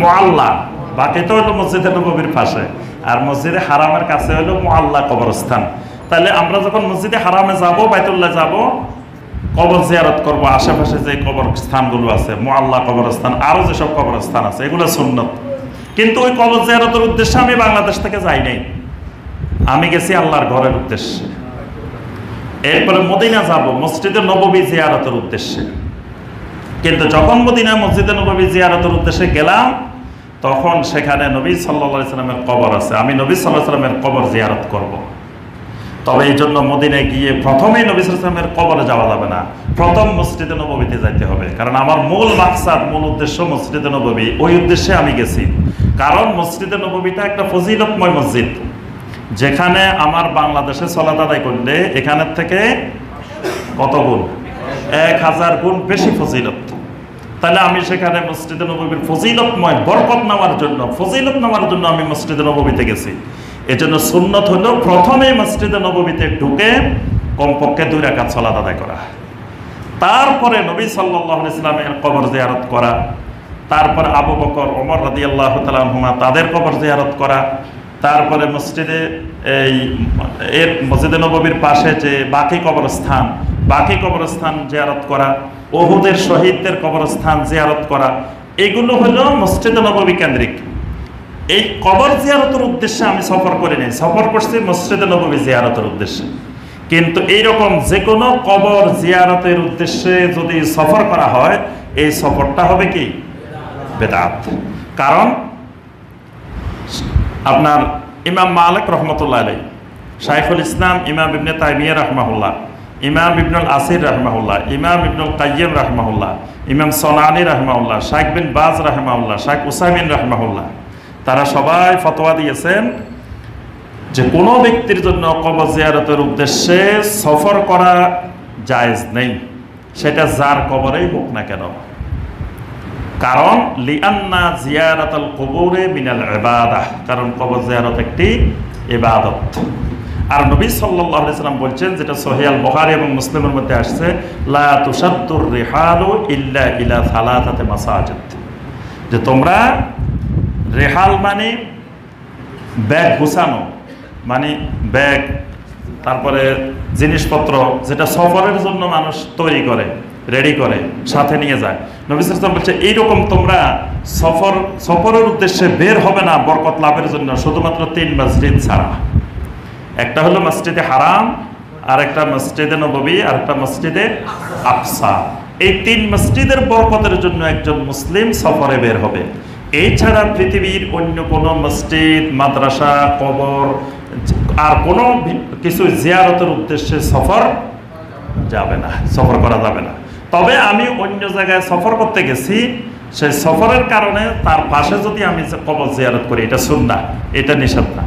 মুআল্লা। বাকি তো হলো মসজিদে নববীর পাশে, আর মসজিদে হারামের কাছে হলো মুআল্লা কবরস্থান। তাহলে আমরা যখন মসজিদে হারামে যাব, বাইতুল্লাহ যাব, কবর জিয়ারত করব, আশেপাশে যে কবরস্থানগুলো আছে, মুআল্লা কবরস্থান, আরো যেসব কবরস্থান আছে, এগুলো সুন্নত। কিন্তু ওই কবর জিয়ারতের উদ্দেশ্যে আমি বাংলাদেশ থেকে যাই নাই, আমি গেছি আল্লাহর ঘরের উদ্দেশ্যে। এরপরে মদিনা যাব মসজিদে নববী জিয়ারতের উদ্দেশ্যে। কিন্তু যখন মদিনা মসজিদে নববী জিয়ারতের উদ্দেশ্যে গেলাম, তখন সেখানে নবী সাল্লাল্লাহু আলাইহি ওয়াসাল্লামের কবর আছে, আমি নবী সাল্লাল্লাহু আলাইহি ওয়াসাল্লামের কবর জিয়ারত করব। তবে এই জন্য মদিনায় গিয়ে প্রথমেই নবী সাল্লাল্লাহু আলাইহি ওয়াসাল্লামের কবরে যাওয়া যাবে না, প্রথম মসজিদে নববীতে যাইতে হবে। কারণ আমার মূল মাকসাদ, মূল উদ্দেশ্য মসজিদে নববী, ওই উদ্দেশ্যে আমি গেছি। কারণ মসজিদে নববীটা একটা ফজিলতময় মসজিদ, যেখানে আমার বাংলাদেশে সালাত আদায় করলে এখানের থেকে কত গুণ? 1000 গুণ বেশি ফজিলত। তাহলে আমি সেখানে মসজিদে নববীর ফজিলতময় বরকত নেওয়ার জন্য, ফজিলত নেওয়ার জন্য আমি মসজিদে নববীতে গেছি। এজন্য সুন্নত হলো প্রথমে মসজিদে নববীতে ঢুকে কমপক্ষে 2 রাকাত সালাত আদায় করা, তারপরে নবী সাল্লাল্লাহু আলাইহি ওয়াসাল্লামের কবর জিয়ারত করা, তারপরে আবু বকর, ওমর রাদিয়াল্লাহু তাআলা আনহুমা তাদের কবর জিয়ারত করা, তারপরে মসজিদে মসজিদে নববীর পাশে যে বাকি কবরস্থান জিয়ারত করা, উহুদের শহীদদের কবরস্থান জিয়ারত করা, এগুলো হলো মসজিদে নববী কেন্দ্রিক। এই কবর জিয়ারতের উদ্দেশ্যে আমি সফর করি নাই, সফর করছি মসজিদে নববী জিয়ারতের উদ্দেশ্যে। কিন্তু এইরকম যে কোনো কবর জিয়ারতের উদ্দেশ্যে যদি সফর করা হয়, এই সফরটা হবে কি? বেদাত। কারণ আপনার ইমাম মালিক রহমতুল্লাহ আলাইহি, শাইখুল ইসলাম ইমাম ইবনে তাইমিয়া রাহমাহুল্লাহ, ইমাম ইবনুল আসির রাহমাহুল্লাহ, ইমাম ইবনুল কাইয়িম রাহমাহুল্লাহ, ইমাম সনানি রাহমাহুল্লাহ, শাইখ বিন বাজ রাহমাহুল্লাহ, শাইখ উসাইমিন রাহমাহুল্লাহ, তারা সবাই ফতোয়া দিয়েছেন যে কোনো ব্যক্তির জন্য কবর জিয়ারতের উদ্দেশ্যে সফর করা জায়েজ নেই, সেটা যার কবরেই হোক না কেন। কারণ লিআন্না জিয়ারাতাল কুবুরে মিনাল ইবাদাহ, কারণ কবর জিয়ারত একটি ইবাদত। আর নবী সাল্লাল্লাহু আলাইহি সাল্লাম বলছেন, যেটা সহিহ আল বুখারী এবং মুসলিমের মধ্যে আসছে, লা তুশাদ্দুর রিহালু ইল্লা ইলা সালাসাতি মাসাজিদ, যে তোমরা রেহাল মানে ব্যাগ গুছানো, মানে ব্যাগ, তারপরে জিনিসপত্র যেটা সফরের জন্য মানুষ তৈরি করে, রেডি করে, সাথে নিয়ে যায়। নবী সাল্লাল্লাহু আলাইহি ওয়াসাল্লাম বলছে এইরকম তোমরা সফরের উদ্দেশ্যে বের হবে না বরকত লাভের জন্য, শুধুমাত্র 3 মসজিদ ছাড়া। একটা হলো মসজিদে হারাম, আর একটা মসজিদে নববী, আর একটা মসজিদে আকসা। এই 3 মসজিদের বরকতের জন্য একজন মুসলিম সফরে বের হবে। এছাড়া পৃথিবীর অন্য কোনো মসজিদ, মাদ্রাসা, কবর আর কোনো কিছু জিয়ারতের উদ্দেশ্যে সফর যাবে না, সফর করা যাবে না। তবে আমি অন্য জায়গায় সফর করতে গেছি, সেই সফরের কারণে তার পাশে যদি আমি কবর জিয়ারত করি, এটা সুন্নাহ, এটা নিষেধ না।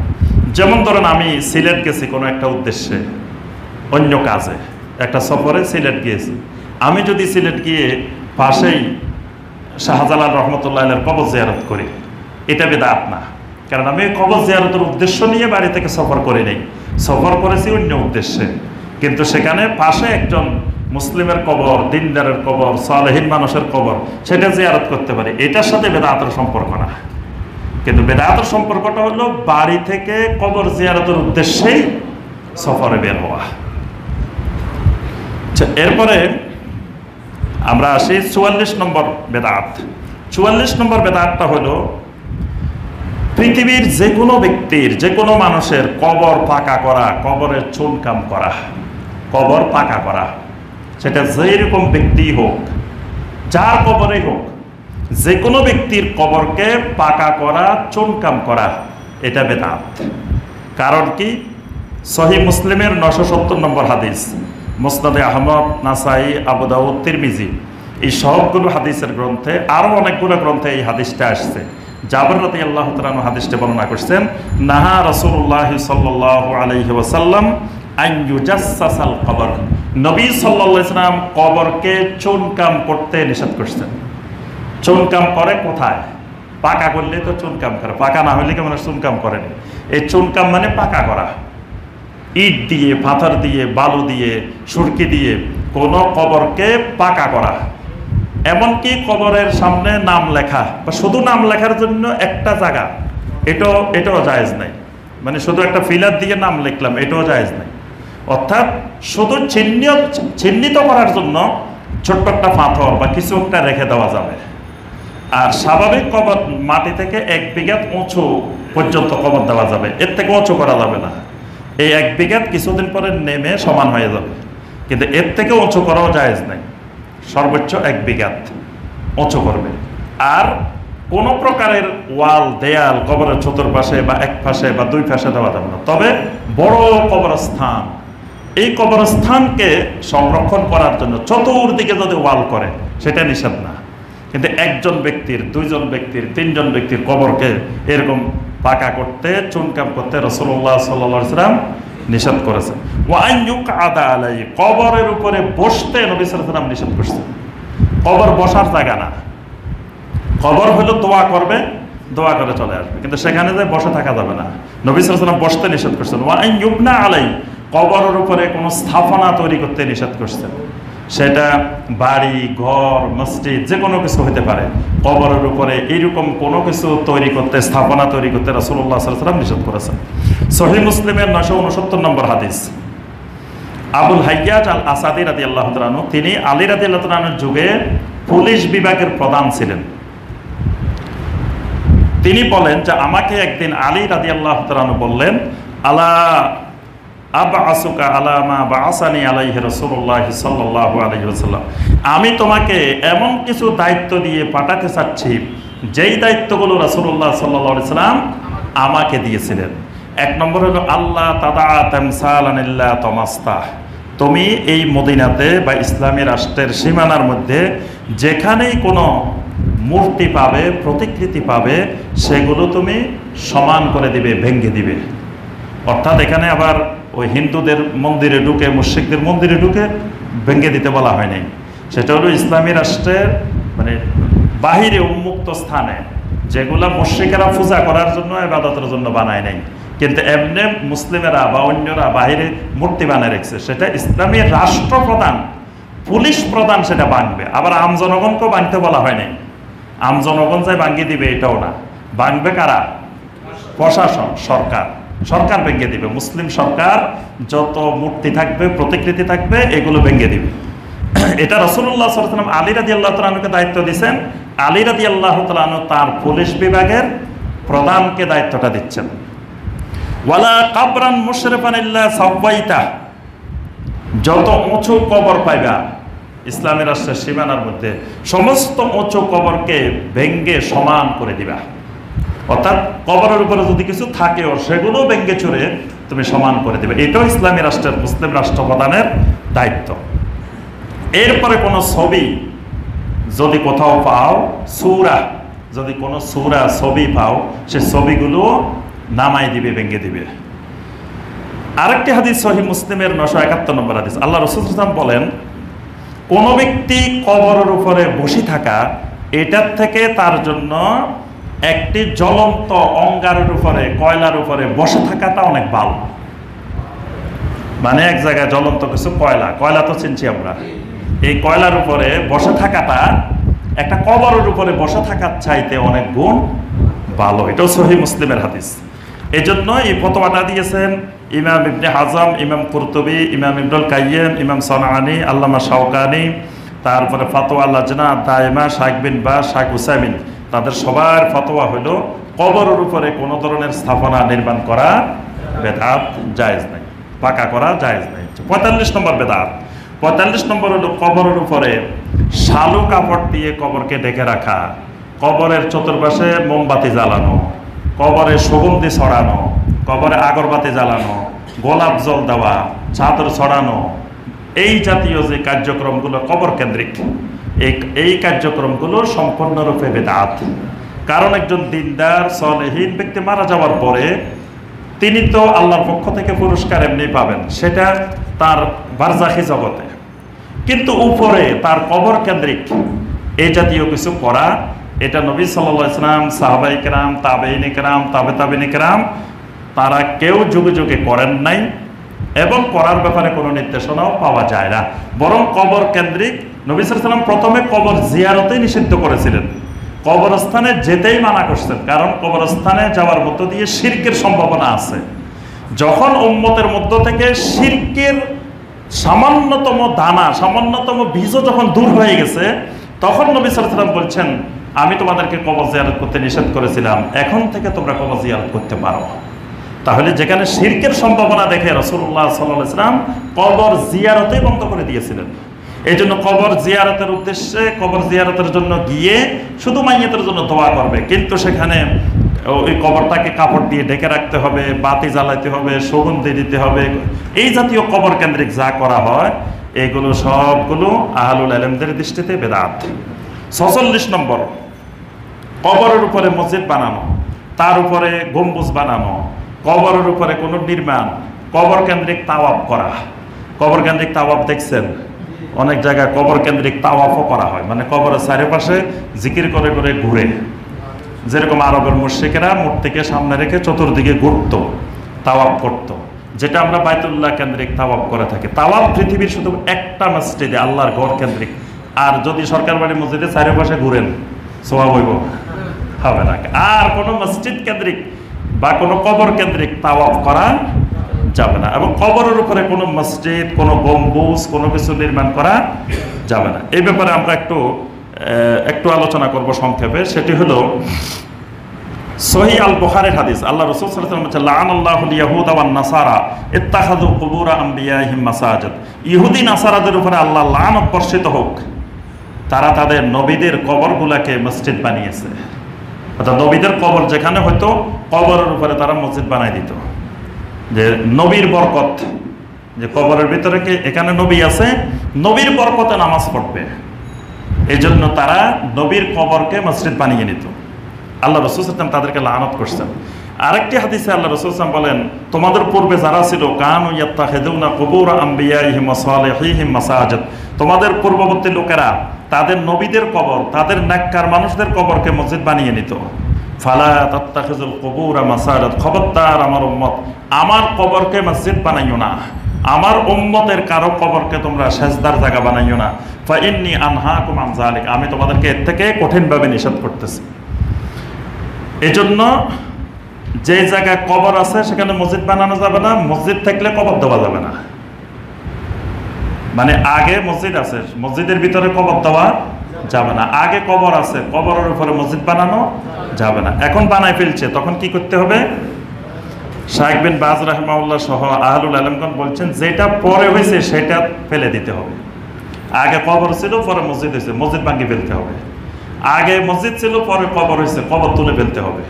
যেমন ধরেন আমি সিলেট গেছি কোনো একটা উদ্দেশ্যে, অন্য কাজে, একটা সফরে সিলেট গিয়েছি, আমি যদি সিলেট গিয়ে পাশেই শাহজালাল রহমতুল্লাহ আলাইহির কবর জিয়ারত করি, এটা বিদআত না। কারণ আমি কবর জিয়ারতের উদ্দেশ্য নিয়ে বাড়ি থেকে সফর করি নাই, সফর করেছি অন্য উদ্দেশ্যে। কিন্তু সেখানে পাশে একজন মুসলিমের কবর, দিনদারের কবর, সালেহীন মানুষের কবর, সেটা জিয়ারত করতে পারি, এটার সাথে বেদাতের সম্পর্ক না। কিন্তু বেদাতের সম্পর্কটা হলো বাড়ি থেকে কবর জিয়ারতের উদ্দেশ্যেই সফরে বের হওয়া। এরপরে আমরা আসি 44 নম্বর বেদাত। 44 নম্বর বেদাতটা হলো পৃথিবীর যে কোনো ব্যক্তির, যে কোনো মানুষের কবর পাকা করা, কবরের চুনকাম করা, কবর পাকা করা, সেটা যেরকম ব্যক্তি হোক, যার কবরেই হোক, যে কোনো ব্যক্তির কবরকে পাকা করা, চুনকাম করা, এটা বেদাত। কারণ কি? সহিহ মুসলিমের 970 নম্বর হাদিস, মুসনাদে আহমদ, নাসাই, আবু দাউদ, তিরমিজি, এই সবগুলো হাদিসের গ্রন্থে, আরও অনেকগুলো গ্রন্থে এই হাদিসটা আসছে। জাবের রাদিয়াল্লাহু তাআলা আনহু হাদিসটা বর্ণনা করছেন, নাহা রাসূলুল্লাহ সাল্লাল্লাহু আলাইহি ওয়াসাল্লাম আন ইউজাসসাসাল কবর, নবী সাল্লাল্লাহু আলাইহি ওয়াসাল্লাম কবরকে চুনকাম করতে নিষেধ করছেন। চুনকাম করে কোথায়? পাকা করলে তো চুনকাম করে, পাকা না হলে কেমন চুনকাম করেন। এই চুনকাম মানে পাকা করা, ইট দিয়ে, পাথর দিয়ে, বালু দিয়ে, সুরকি দিয়ে কোনো কবরকে পাকা করা। এমনকি কবরের সামনে নাম লেখা বা শুধু নাম লেখার জন্য একটা জায়গা, এটাও জায়েজ নাই। মানে শুধু একটা ফিলার দিয়ে নাম লিখলাম, এটাও জায়েজ নাই। অর্থাৎ শুধু চিহ্নিত করার জন্য ছোট্ট একটা পাথর বা কিছু একটা রেখে দেওয়া যাবে। আর স্বাভাবিক কবর মাটি থেকে 1 বিঘাত উঁচু পর্যন্ত কবর দেওয়া যাবে, এর থেকে উঁচু করা যাবে না। এই 1 বিঘাত কিছুদিন পরে নেমে সমান হয়ে যাবে, কিন্তু এর থেকে উঁচু করাও জায়েজ নাই। সর্বোচ্চ 1 বিঘাত উঁচু করবে। আর কোনো প্রকারের ওয়াল, দেয়াল কবরের চতুর্পাশে বা এক পাশে বা 2 পাশে দেওয়া যাবে না। তবে বড় কবরস্থান, এই কবরস্থানকে সংরক্ষণ করার জন্য চতুর্দিকে যদি ওয়াল করে, সেটা নিষেধ না। কিন্তু একজন ব্যক্তির, 2 জন ব্যক্তির, 3 জন ব্যক্তির কবরকে এরকম পাকা করতে, চুনকাম করতে রাসূলুল্লাহ সাল্লাল্লাহু আলাইহি ওয়াসাল্লাম নিষেধ করেছেন। ওয়া আন ইউকআদা আলাইহি, কবরের উপরে বসতে নবী সাল্লাল্লাহু আলাইহি ওয়াসাল্লাম নিষেধ করেছেন। কবর বসার জায়গা না, কবর হলো দোয়া করবে, দোয়া করে চলে আসবে, কিন্তু সেখানে যে বসে থাকা যাবে না। নবী সাল্লাল্লাহু আলাইহি ওয়াসাল্লাম বসতে নিষেধ করেছেন। ওয়া আন ইউবনা আলাইহি, কবরের উপরে কোনো স্থাপনা তৈরি করতে নিষেধ করেছেন। সেটা বাড়ি, ঘর, মসজিদ, যে কোনো কিছু হতে পারে। কবরের উপরে এইরকম কোনো কিছু তৈরি করতে, স্থাপনা তৈরি করতে রাসূলুল্লাহ সাল্লাল্লাহু আলাইহি ওয়াসাল্লাম নিষেধ করেছেন। সহিহ মুসলিমের 969 নম্বর হাদিস, আবুল হাইয়াজ আল আসাদি রাদিয়াল্লাহু তাআলা আনহু, তিনি আলী রাদিয়াল্লাহু তাআলা আনহুর যুগে পুলিশ বিভাগের প্রধান ছিলেন। তিনি বলেন যে আমাকে একদিন আলী রাদিয়াল্লাহু তাআলা আনহু বললেন, আলা আবআসুকা আলা মা বাআসানি আলাইহি রাসূলুল্লাহ সাল্লাল্লাহু আলাইহি ওয়াসাল্লাম, আমি তোমাকে এমন কিছু দায়িত্ব দিয়ে পাঠাতে চাচ্ছি যেই দায়িত্বগুলো রাসূলুল্লাহ সাল্লাল্লাহু আলাইহি ওয়াসাল্লাম আমাকে দিয়েছিলেন। এক নম্বর হলো আল্লাহ তাদা তামসালান ইল্লা তামাস্তা, তুমি এই মদিনাতে বা ইসলামী রাষ্ট্রের সীমানার মধ্যে যেখানেই কোনো মূর্তি পাবে, প্রতিকৃতি পাবে, সেগুলো তুমি সমান করে দিবে, ভেঙে দিবে। অর্থাৎ এখানে আবার ওই হিন্দুদের মন্দিরে ঢুকে, মুশরিকদের মন্দিরে ঢুকে ভেঙে দিতে বলা হয়নি। সেটা হলো ইসলামী রাষ্ট্রের মানে বাহিরে উন্মুক্ত স্থানে, যেগুলা মুশরিকেরা পূজা করার জন্য, ইবাদতের জন্য বানায় নাই, কিন্তু এমনি মুসলিমেরা বা অন্যরা বাহিরে মূর্তি বানিয়ে রেখেছে, সেটা ইসলামী রাষ্ট্রপ্রধান, পুলিশ প্রধান সেটা ভাঙবে। আবার আমজনগণকেও ভাঙতে বলা হয়নি। আমজনগণ যাই ভাঙিয়ে দিবে এটাও না, ভাঙবে কারা? প্রশাসন, সরকার। সরকার ভেঙে দিবে। মুসলিম সরকার যত মূর্তি থাকবে, প্রতিকৃতি থাকবে, এগুলো ভেঙে দিবে। এটা রাসূলুল্লাহ সাল্লাল্লাহু আলাইহি ওয়াসাল্লাম আলী রাদিয়াল্লাহু তাআলা আনহুকে দায়িত্ব দিয়েছেন। আলী রাদিয়াল্লাহু তাআলা আনহু তার পুলিশ বিভাগের প্রধানকে দায়িত্বটা দিচ্ছেন। ওয়ালা কাবরান মুশরিফান ইল্লা সাওয়াইতা, যত উঁচু কবর পাইবা ইসলামী রাষ্ট্রের সীমানার মধ্যে, সমস্ত উঁচু কবরকে ভেঙ্গে সমান করে দিবা। অর্থাৎ কবরের উপরে যদি কিছু থাকেও সেগুলো ভেঙ্গে চুরে তুমি সমান করে দিবে। এটাও ইসলামী রাষ্ট্রের, মুসলিম রাষ্ট্রপ্রধানের দায়িত্ব। এরপরে কোনো ছবি যদি কোথাও পাও, সূরা, যদি কোনো সূরা ছবি পাও, সে ছবিগুলো নামাই দিবে, ভেঙে দিবে। আরেকটি হাদিস সহিহ মুসলিমের 971 নম্বর হাদিস, আল্লাহ রাসূল সাল্লাল্লাহু আলাইহি ওয়াসাল্লাম বলেন, কোন ব্যক্তি কবরের উপরে বসে থাকা, এটার থেকে তার জন্য একটি জ্বলন্ত অঙ্গারের উপরে, কয়লার উপরে বসে থাকাটা অনেক ভালো। মানে এক জায়গায় জ্বলন্ত কিছু কয়লা, কয়লা তো চিনছি আমরা, এই কয়লার উপরে বসে থাকাটা একটা কবরের উপরে বসে থাকার চাইতে অনেক গুণ ভালো। এটাও সহিহ মুসলিমের হাদিস। এই জন্য এই ফতোয়াটা দিয়েছেন ইমাম ইবনে হাজম, ইমাম কুরতুবী, ইমাম ইবনুল কাইয়িম, ইমাম সানাআনী, আল্লামা শাওকানী, তারপরে ফাতোয়া লাজনা দায়মা, শাইখ বিন বাজ, শাইখ উসাইমিন, তাদের সবার ফতোয়া হলো কবরের উপরে কোনো ধরনের স্থাপনা নির্মাণ করা বেদাত, জায়েজ নাই, পাকা করা জায়েজ নাই। 45 নম্বর বেদাত। 45 নম্বর হলো কবরের উপরে শালু কাপড় দিয়ে কবরকে ঢেকে রাখা, কবরের চতুর্পাশে মোমবাতি জ্বালানো, কবরে সুগন্ধি ছড়ানো, কবরে আগরবাতি জ্বালানো, গোলাপ জল দেওয়া, চাদর ছড়ানো, এই জাতীয় যে কার্যক্রমগুলো কবর কেন্দ্রিক, এই কার্যক্রমগুলো সম্পূর্ণরূপে বেদাত। কারণ একজন দিনদার সলেহীন ব্যক্তি মারা যাওয়ার পরে তিনি তো আল্লাহর পক্ষ থেকে পুরস্কার এমনি পাবেন, সেটা তার বারজাখি জগতে, কিন্তু উপরে তার কবর কেন্দ্রিক এই জাতীয় কিছু করা, এটা নবী সাল্লাল্লাহু আলাইহি ওয়াসাল্লাম, সাহাবায়ে কেরাম, তাবেঈনে কেরাম, তাবেঈনে কেরাম, তারা কেউ যুগে যুগে করেন নাই এবং করার ব্যাপারে কোনো নির্দেশনাও পাওয়া যায় না। বরং কবর কেন্দ্রিক নবী সাল্লাল্লাহু আলাইহি ওয়াসাল্লাম প্রথমে কবর জিয়ারতেই নিষিদ্ধ করেছিলেন, কবরস্থানে যেতেই মানা করছেন, কারণ কবরস্থানে যাওয়ার মধ্য দিয়ে শিরকের সম্ভাবনা আছে। যখন উম্মতের মধ্য থেকে শিরকের সামান্যতম দানা, সামান্যতম বীজও যখন দূর হয়ে গেছে, তখন নবী সাল্লাল্লাহু আলাইহি ওয়াসাল্লাম বলছেন, আমি তোমাদেরকে কবর জিয়ারত করতে নিষেধ করেছিলাম, এখন থেকে তোমরা কবর জিয়ারত করতে পারো। তাহলে যেখানে শিরকের সম্ভাবনা দেখে রাসূলুল্লাহ সাল্লাল্লাহু আলাইহি ওয়াসাল্লাম কবর জিয়ারতই বন্ধ করে দিয়েছিলেন। এই জন্য কবর জিয়ারতের উদ্দেশ্যে, কবর জিয়ারতের জন্য গিয়ে শুধু মাইয়াতের জন্য দোয়া করবে, কিন্তু সেখানে ওই কবরটাকে কাপড় দিয়ে ঢেকে রাখতে হবে, বাতি জ্বালাইতে হবে, সুগন্ধি দিতে হবে, এই জাতীয় কবর কেন্দ্রিক যা করা হয় এগুলো সবগুলো আহলুল ইলমদের দৃষ্টিতে বেদাত। 46 নম্বর, কবরের উপরে মসজিদ বানানো, তার উপরে গম্বুজ বানানো, কবরের উপরে কোনো নির্মাণ, কবর কেন্দ্রিক তাওয়াফ করা। কবর কেন্দ্রিক তাওয়াফ দেখছেন অনেক জায়গায়, কবর কেন্দ্রিক তাওয়াফও করা হয়, মানে কবরের চারিপাশে জিকির করে করে ঘুরে, যেরকম আরবের মুশরিকেরা মূর্তিকে সামনে রেখে চতুর্দিকে ঘুরত, তাওয়াফ করত, যেটা আমরা বাইতুল্লাহ কেন্দ্রিক তাওয়াফ করে থাকি। তাওয়াফ পৃথিবীর শুধু একটা মসজিদে, আল্লাহর ঘর কেন্দ্রিক। আর যদি সরকার বাড়ি মসজিদে চারিপাশে ঘুরেন, সওয়াব হইব? হবে না। আর কোনো মসজিদ কেন্দ্রিক বা কোনো কবর কেন্দ্রিক তাওয়াফ করা যাবে না, এবং কবরের উপরে কোনো মসজিদ, কোনো গম্বুজ, কোনো কিছু নির্মাণ করা যাবে না। এই ব্যাপারে আমরা একটু আলোচনা করব সংক্ষেপে। সেটি হলো সহিহ আল বুখারীর হাদিস, আল্লাহ রাসূল সাল্লাল্লাহু আলাইহি ওয়াসাল্লাম বলেছেন, লাআনাল্লাহুল ইয়াহুদা ওয়ান নাসারা ইত্তাখাযু কুবুর আম্বিয়াহিম মাসাজিদ। ইহুদি নাসারাদের উপরে আল্লাহ লানত বর্ষিত হোক, তারা তাদের নবীদের কবরগুলোকে মসজিদ বানিয়েছে। অর্থাৎ নবীদের কবর যেখানে হয়তো, কবরের উপরে তারা মসজিদ বানাই দিত। যে নবীর বরকত, যে কবরের ভিতরে কি এখানে নবী আছে, নবীর বরকতে নামাজ পড়বে, এই জন্য তারা নবীর কবরকে মসজিদ বানিয়ে নিত। আল্লাহ রাসূল সাল্লাল্লাহু আলাইহি ওয়াসাল্লাম তাদেরকে লানত করছেন। আরেকটি হাদিসে আল্লাহ রাসূল সাল্লাল্লাহু আলাইহি ওয়াসাল্লাম বলেন, তোমাদের পূর্বে যারা ছিল কানু ইয়াত্তাখিযুনা কুবুর আম্বিয়াইহিম ওয়া সালিহিহিম মাসাজিদ, তোমাদের পূর্ববর্তী লোকেরা তাদের নবীদের কবর, তাদের নেককার মানুষদের কবরকে মসজিদ বানিয়ে নিত। ফালা তাত্তাখিযুল কুবুর মাসাজিদ, খবরদার আমার উম্মত, আমার কবরকে মসজিদ বানাইও না, আমার উম্মতের কারো কবরকে তোমরা সেজদার জায়গা বানাইও না। ফা ইন্নী আনহাকুম আন যালিক, আমি তোমাদেরকে এর থেকে কঠিনভাবে নিষেধ করতেছি। এজন্য যে জায়গায় কবর আছে সেখানে মসজিদ বানানো যাবে না, মসজিদ থাকলে কবর দেওয়া যাবে না। মানে আগে মসজিদ আছে, মসজিদের ভিতরে কবর দেওয়া যাবে না, আগে কবর আছে, কবরের উপরে মসজিদ বানানো যাবে না। এখন বানায় ফেলছে, তখন কি করতে হবে? শাইখ বিন বাজ রাহিমাহুল্লাহ সহ আহলুল ইলমগণ বলছেন, যেটা পরে হয়েছে সেটা ফেলে দিতে হবে। আগে কবর ছিল, পরে মসজিদ হয়েছে, মসজিদ ভাঙিয়ে ফেলতে হবে। আগে মসজিদ ছিল, পরে কবর হয়েছে, কবর তুলে ফেলতে হবে।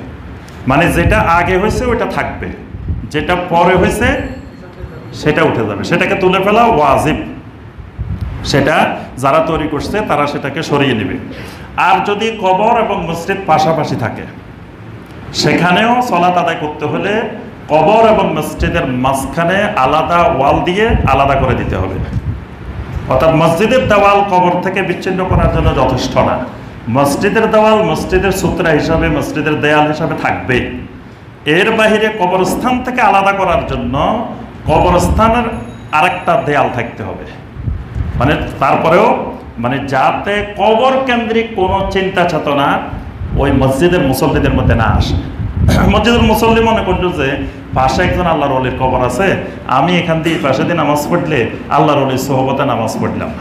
মানে যেটা আগে হয়েছে ওইটা থাকবে, যেটা পরে হয়েছে সেটা উঠে যাবে, সেটাকে তুলে ফেলা ওয়াজিব। সেটা যারা তৈরি করছে তারা সেটাকে সরিয়ে নেবে। আর যদি কবর এবং মসজিদ পাশাপাশি থাকে, সেখানেও সালাত আদায় করতে হলে কবর এবং মসজিদের মাঝখানে আলাদা ওয়াল দিয়ে আলাদা করে দিতে হবে। অর্থাৎ মসজিদের দেওয়াল কবর থেকে বিচ্ছিন্ন করার জন্য যথেষ্ট না। মসজিদের দেওয়াল মসজিদের সূত্রা হিসাবে, মসজিদের দেয়াল হিসাবে থাকবে। এর বাহিরে কবরস্থান থেকে আলাদা করার জন্য কবরস্থানের আরেকটা দেয়াল থাকতে হবে। মানে তারপরেও মানে যাতে কবর কেন্দ্রিক কোনো চিন্তা চেতনা ওই মসজিদের মুসল্লিদের মধ্যে না আসে। মসজিদের মুসল্লি মনে করলো যে পাশে একজন আল্লাহর ওলির কবর আছে, আমি এখান দিয়ে পাশে দিয়ে নামাজ পড়লে আল্লাহর ওলির সোহবতে নামাজ পড়লাম,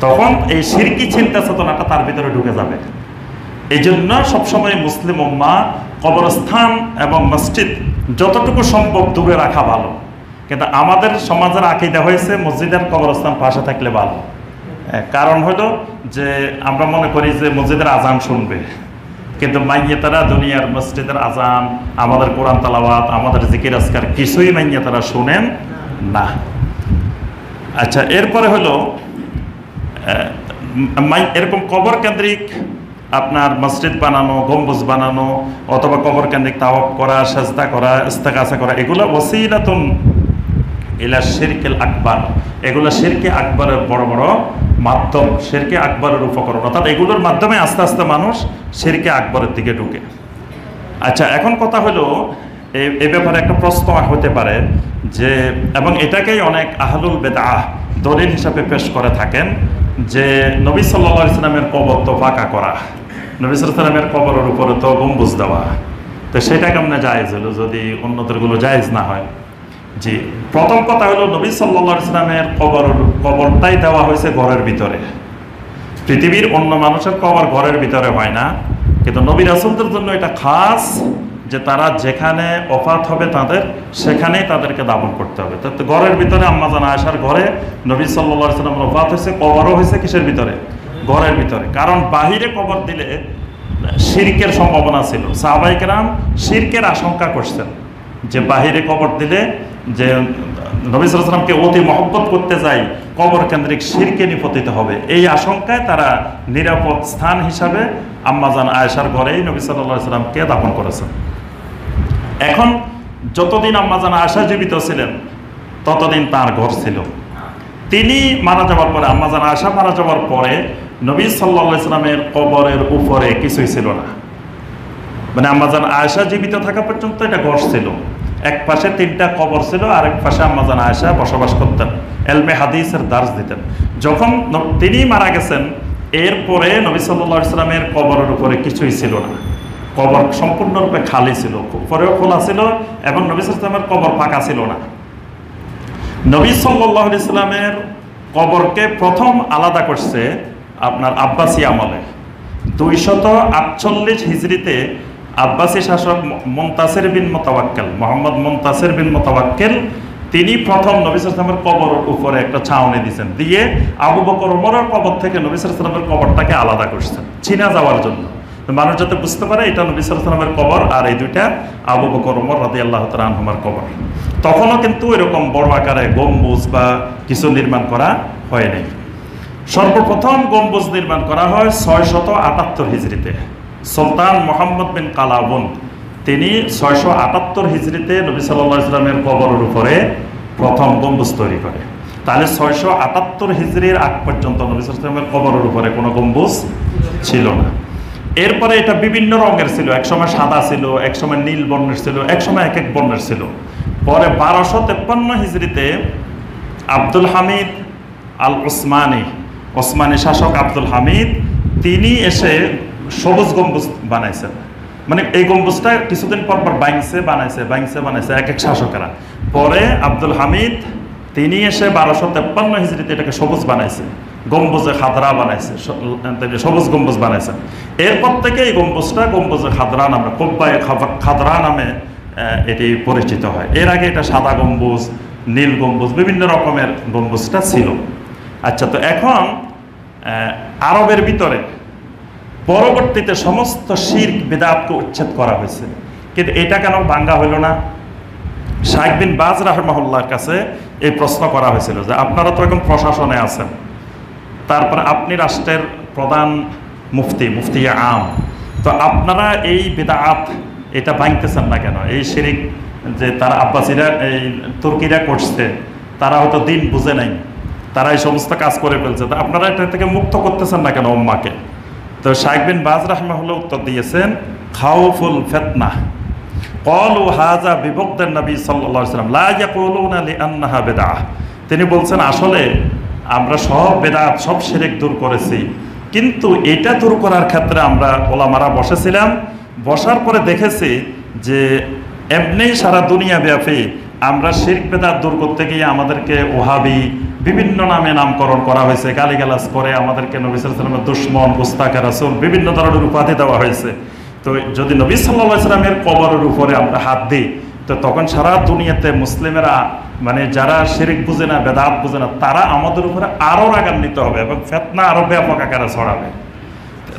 তখন এই শিরকি চিন্তা চেতনাটা তার ভিতরে ঢুকে যাবে। এই জন্য সবসময় মুসলিম উম্মাহ কবরস্থান এবং মসজিদ যতটুকু সম্ভব দূরে রাখা ভালো। কিন্তু আমাদের সমাজের আকীদা হয়েছে মসজিদের কবরস্থান পাশে থাকলে ভালো। কারণ হলো যে আমরা মনে করি যে মসজিদের আজান শুনবে, কিন্তু মাইয়েতারা দুনিয়ার মসজিদের আজান, আমাদের কোরআন তালাওয়াত, আমাদের জিকির আজকার কিছুই মাইয়েতারা শুনেন না। আচ্ছা, এরপরে হলো এরকম কবর কেন্দ্রিক আপনার মসজিদ বানানো, গম্বুজ বানানো, অথবা কবর কেন্দ্রিক তাওয়াফ করা, সাজদা করা, ইস্তেগাসা করা, এগুলো ওসিলাতুন ইলা শিরকিল আকবার। এগুলো শিরকে আকবরের বড় বড় মাধ্যম, শিরকে আকবরের উপকরণ। অর্থাৎ এগুলোর মাধ্যমে আস্তে আস্তে মানুষ শিরকে আকবরের দিকে ঢুকে। আচ্ছা, এখন কথা হলো এ ব্যাপারে একটা প্রশ্ন হতে পারে যে, এবং এটাকেই অনেক আহলুল বেদআহ দলিল হিসাবে পেশ করে থাকেন যে নবী সাল্লাল্লাহু আলাইহি ওয়াসাল্লামের কবর তো পাকা করা, নবী সাল্লাল্লাহু আলাইহি ওয়াসাল্লামের কবরের উপরে তো গম্বুজ দেওয়া, তো সেটা কেমনে জায়েজ হলো যদি অন্যদেরগুলো জায়েজ না হয়? জি, প্রথম কথা হলো নবী সাল্লাল্লাহু আলাইহি ওয়াসাল্লামের কবরটাই দেওয়া হয়েছে ঘরের ভিতরে। পৃথিবীর অন্য মানুষের কবর ঘরের ভিতরে হয় না, কিন্তু নবী রাসূলদের জন্য এটা খাস যে তারা যেখানে ওফাত হবে তাদের সেখানেই তাদেরকে দাফন করতে হবে। তো ঘরের ভিতরে আম্মা জান আয়েশার ঘরে নবী সাল্লাল্লাহু আলাইহি ওয়াসাল্লামের ওফাত হয়েছে, কবরও হয়েছে কিসের ভিতরে? ঘরের ভিতরে। কারণ বাহিরে কবর দিলে শিরকের সম্ভাবনা ছিল, সাহাবায়ে কেরাম শিরকের আশঙ্কা করছেন যে বাহিরে কবর দিলে যে নবী সাল্লাল্লাহু আলাইহি ওয়াসাল্লামকে অতি মহব্বত করতে যায়, কবর কেন্দ্রিক শিরকে নিপতিত হবে, এই আশঙ্কায় তারা নিরাপদ স্থান হিসাবে আম্মা জান আয়েশার ঘরেই নবী সাল্লাল্লাহু আলাইহি ওয়াসাল্লামকে দাফন করেছেন। এখন যতদিন আম্মা জান আয়েশা জীবিত ছিলেন ততদিন তার ঘর ছিল। তিনি মারা যাওয়ার পরে, আম্মা জান আয়েশা মারা যাওয়ার পরে নবী সাল্লাল্লাহু আলাইহি ওয়াসাল্লামের কবরের উপরে কিছুই ছিল না। মানে আম্মা জান আয়েশা জীবিত থাকা পর্যন্ত এটা ঘর ছিল। এক পাশে 3টা কবর ছিল, আর এক পাশে আম্মা জান আয়েশা বসবাস করতেন, ইলমে হাদিসের দার্স দিতেন। যখন তিনি মারা গেছেন এরপরে নবী সাল্লাল্লাহু আলাইহি ওয়াসাল্লামের কবরের উপরে কিছুই ছিল না, কবর সম্পূর্ণরূপে খালি ছিল, পরেও খোলা ছিল, এবং নবী সাল্লাল্লাহু আলাইহি ওয়াসাল্লামের কবর ফাঁকা ছিল না। নবী সাল্লাল্লাহু আলাইহি ওয়াসাল্লামের কবরকে প্রথম আলাদা করছে আপনার আব্বাসী আমলে 248 হিজরিতে। আব্বাসী শাসক মুনতাসির বিন মুতাওয়াক্কিল, মোহাম্মদ মুনতাসির বিন মুতাওয়াক্কিল, তিনি প্রথম নবী সাল্লাল্লাহু আলাইহি ওয়াসাল্লামের কবরের উপরে একটা ছাউনি দিয়েছেন, দিয়ে আবু বকর ওমরের কবর থেকে নবী সাল্লাল্লাহু আলাইহি ওয়াসাল্লামের কবরটাকে আলাদা করছেন চিনা যাওয়ার জন্য। তো মানুষ যাতে বুঝতে পারে এটা নবী সাল্লাল্লাহু আলাইহি ওয়াসাল্লামের কবর, আর এই দুইটা আবু বকর ওমর রাদিয়াল্লাহু তাআলা আনহুমার কবর। তখনও কিন্তু এরকম বড় আকারে গম্বুজ বা কিছু নির্মাণ করা হয় নাই। সর্বপ্রথম গম্বুজ নির্মাণ করা হয় 678 হিজরিতে। সুলতান মোহাম্মদ বিন কালাবুন তিনি 678 হিজরিতে নবী সাল্লাল্লাহু আলাইহি ওয়াসাল্লামের কবরের উপরে প্রথম গম্বুজ তৈরি করে। তাহলে 678 হিজরির আগ পর্যন্ত নবী সাল্লাল্লাহু আলাইহি ওয়াসাল্লামের কবরের উপরে কোনো গম্বুজ ছিল না। এরপরে এটা বিভিন্ন রঙের ছিল, একসময় সাদা ছিল, একসময় নীল বর্ণের ছিল, একসময় এক এক বর্ণের ছিল। পরে 1253 হিজরিতে আব্দুল হামিদ আল ওসমানী শাসক আব্দুল হামিদ তিনি এসে সবুজ গম্বুজ বানাইছেন। মানে এই গম্বুজটা কিছুদিন পর পর বানাইছে এক এক শাসকেরা। পরে আব্দুল হামিদ তিনি এসে 1253 হিজরিতে এটাকে সবুজ বানাইছে, গম্বুজে খাদরা বানাইছে, সবুজ গম্বুজ বানাইছেন। এরপর থেকে এই গম্বুজটা গম্বুজে খাদরা নামে, কোব্বায়ে খাদরা নামে এটি পরিচিত হয়। এর আগে এটা সাদা গম্বুজ, নীল গম্বুজ, বিভিন্ন রকমের গম্বুজটা ছিল। আচ্ছা, তো এখন আরবের ভিতরে পরবর্তীতে সমস্ত শিরক বিদআতকে উচ্ছেদ করা হয়েছে, কিন্তু এটা কেন ভাঙ্গা হইল না? শাইখ বিন বাজ রাহিমাহুল্লাহর কাছে এই প্রশ্ন করা হয়েছিল যে আপনারা তো এখন প্রশাসনে আছেন, তারপরে আপনি রাষ্ট্রের প্রধান মুফতি আম, তো আপনারা এই বিদআত এটা ভাঙতেছেন না কেন? এই শিরক যে তারা আব্বাসীরা এই তুর্কিরা করছে, তারা হয়তো দিন বুঝে নাই, তারা এই সমস্ত কাজ করে ফেলছে, তো আপনারা এটা থেকে মুক্ত করতেছেন না কেন উম্মাকে? তো শাইখ বিন বাজ রাহিমাহুল্লাহ উত্তর দিয়েছেন, খাউফুল ফিতনা ক্বালু হাযা বিবগদিন নবী সাল্লাল্লাহু আলাইহি ওয়াসাল্লাম লা ইয়াকুলুনা লিআন্নাহা বিদআহ। তিনি বলছেন আসলে আমরা সব বিদআত সব শিরক দূর করেছি, কিন্তু এটা দূর করার ক্ষেত্রে আমরা ওলামারা বসেছিলাম, বসার পরে দেখেছি যে এমনি সারা দুনিয়া ব্যাপী আমরা শিরক বিদআত দূর করতে গিয়ে আমাদেরকে ওহাবি বিভিন্ন নামে নামকরণ করা হয়েছে, গালিগালাজ করে আমাদেরকে নবী সাল্লাল্লাহু আলাইহি ওয়াসাল্লামের দুশমন, গুস্তাখে রাসূল বিভিন্ন ধরনের উপাধি দেওয়া হয়েছে। তো যদি নবী সাল্লাল্লাহু আলাইহি ওয়াসাল্লামের কবরের উপরে আমরা হাত দিই, তো তখন সারা দুনিয়াতে মুসলিমেরা মানে যারা শিরক বুঝে না, বেদাত বুঝে না, তারা আমাদের উপরে আরও রাগান্বিত হবে এবং ফিতনা আরও ব্যাপক আকারে ছড়াবে।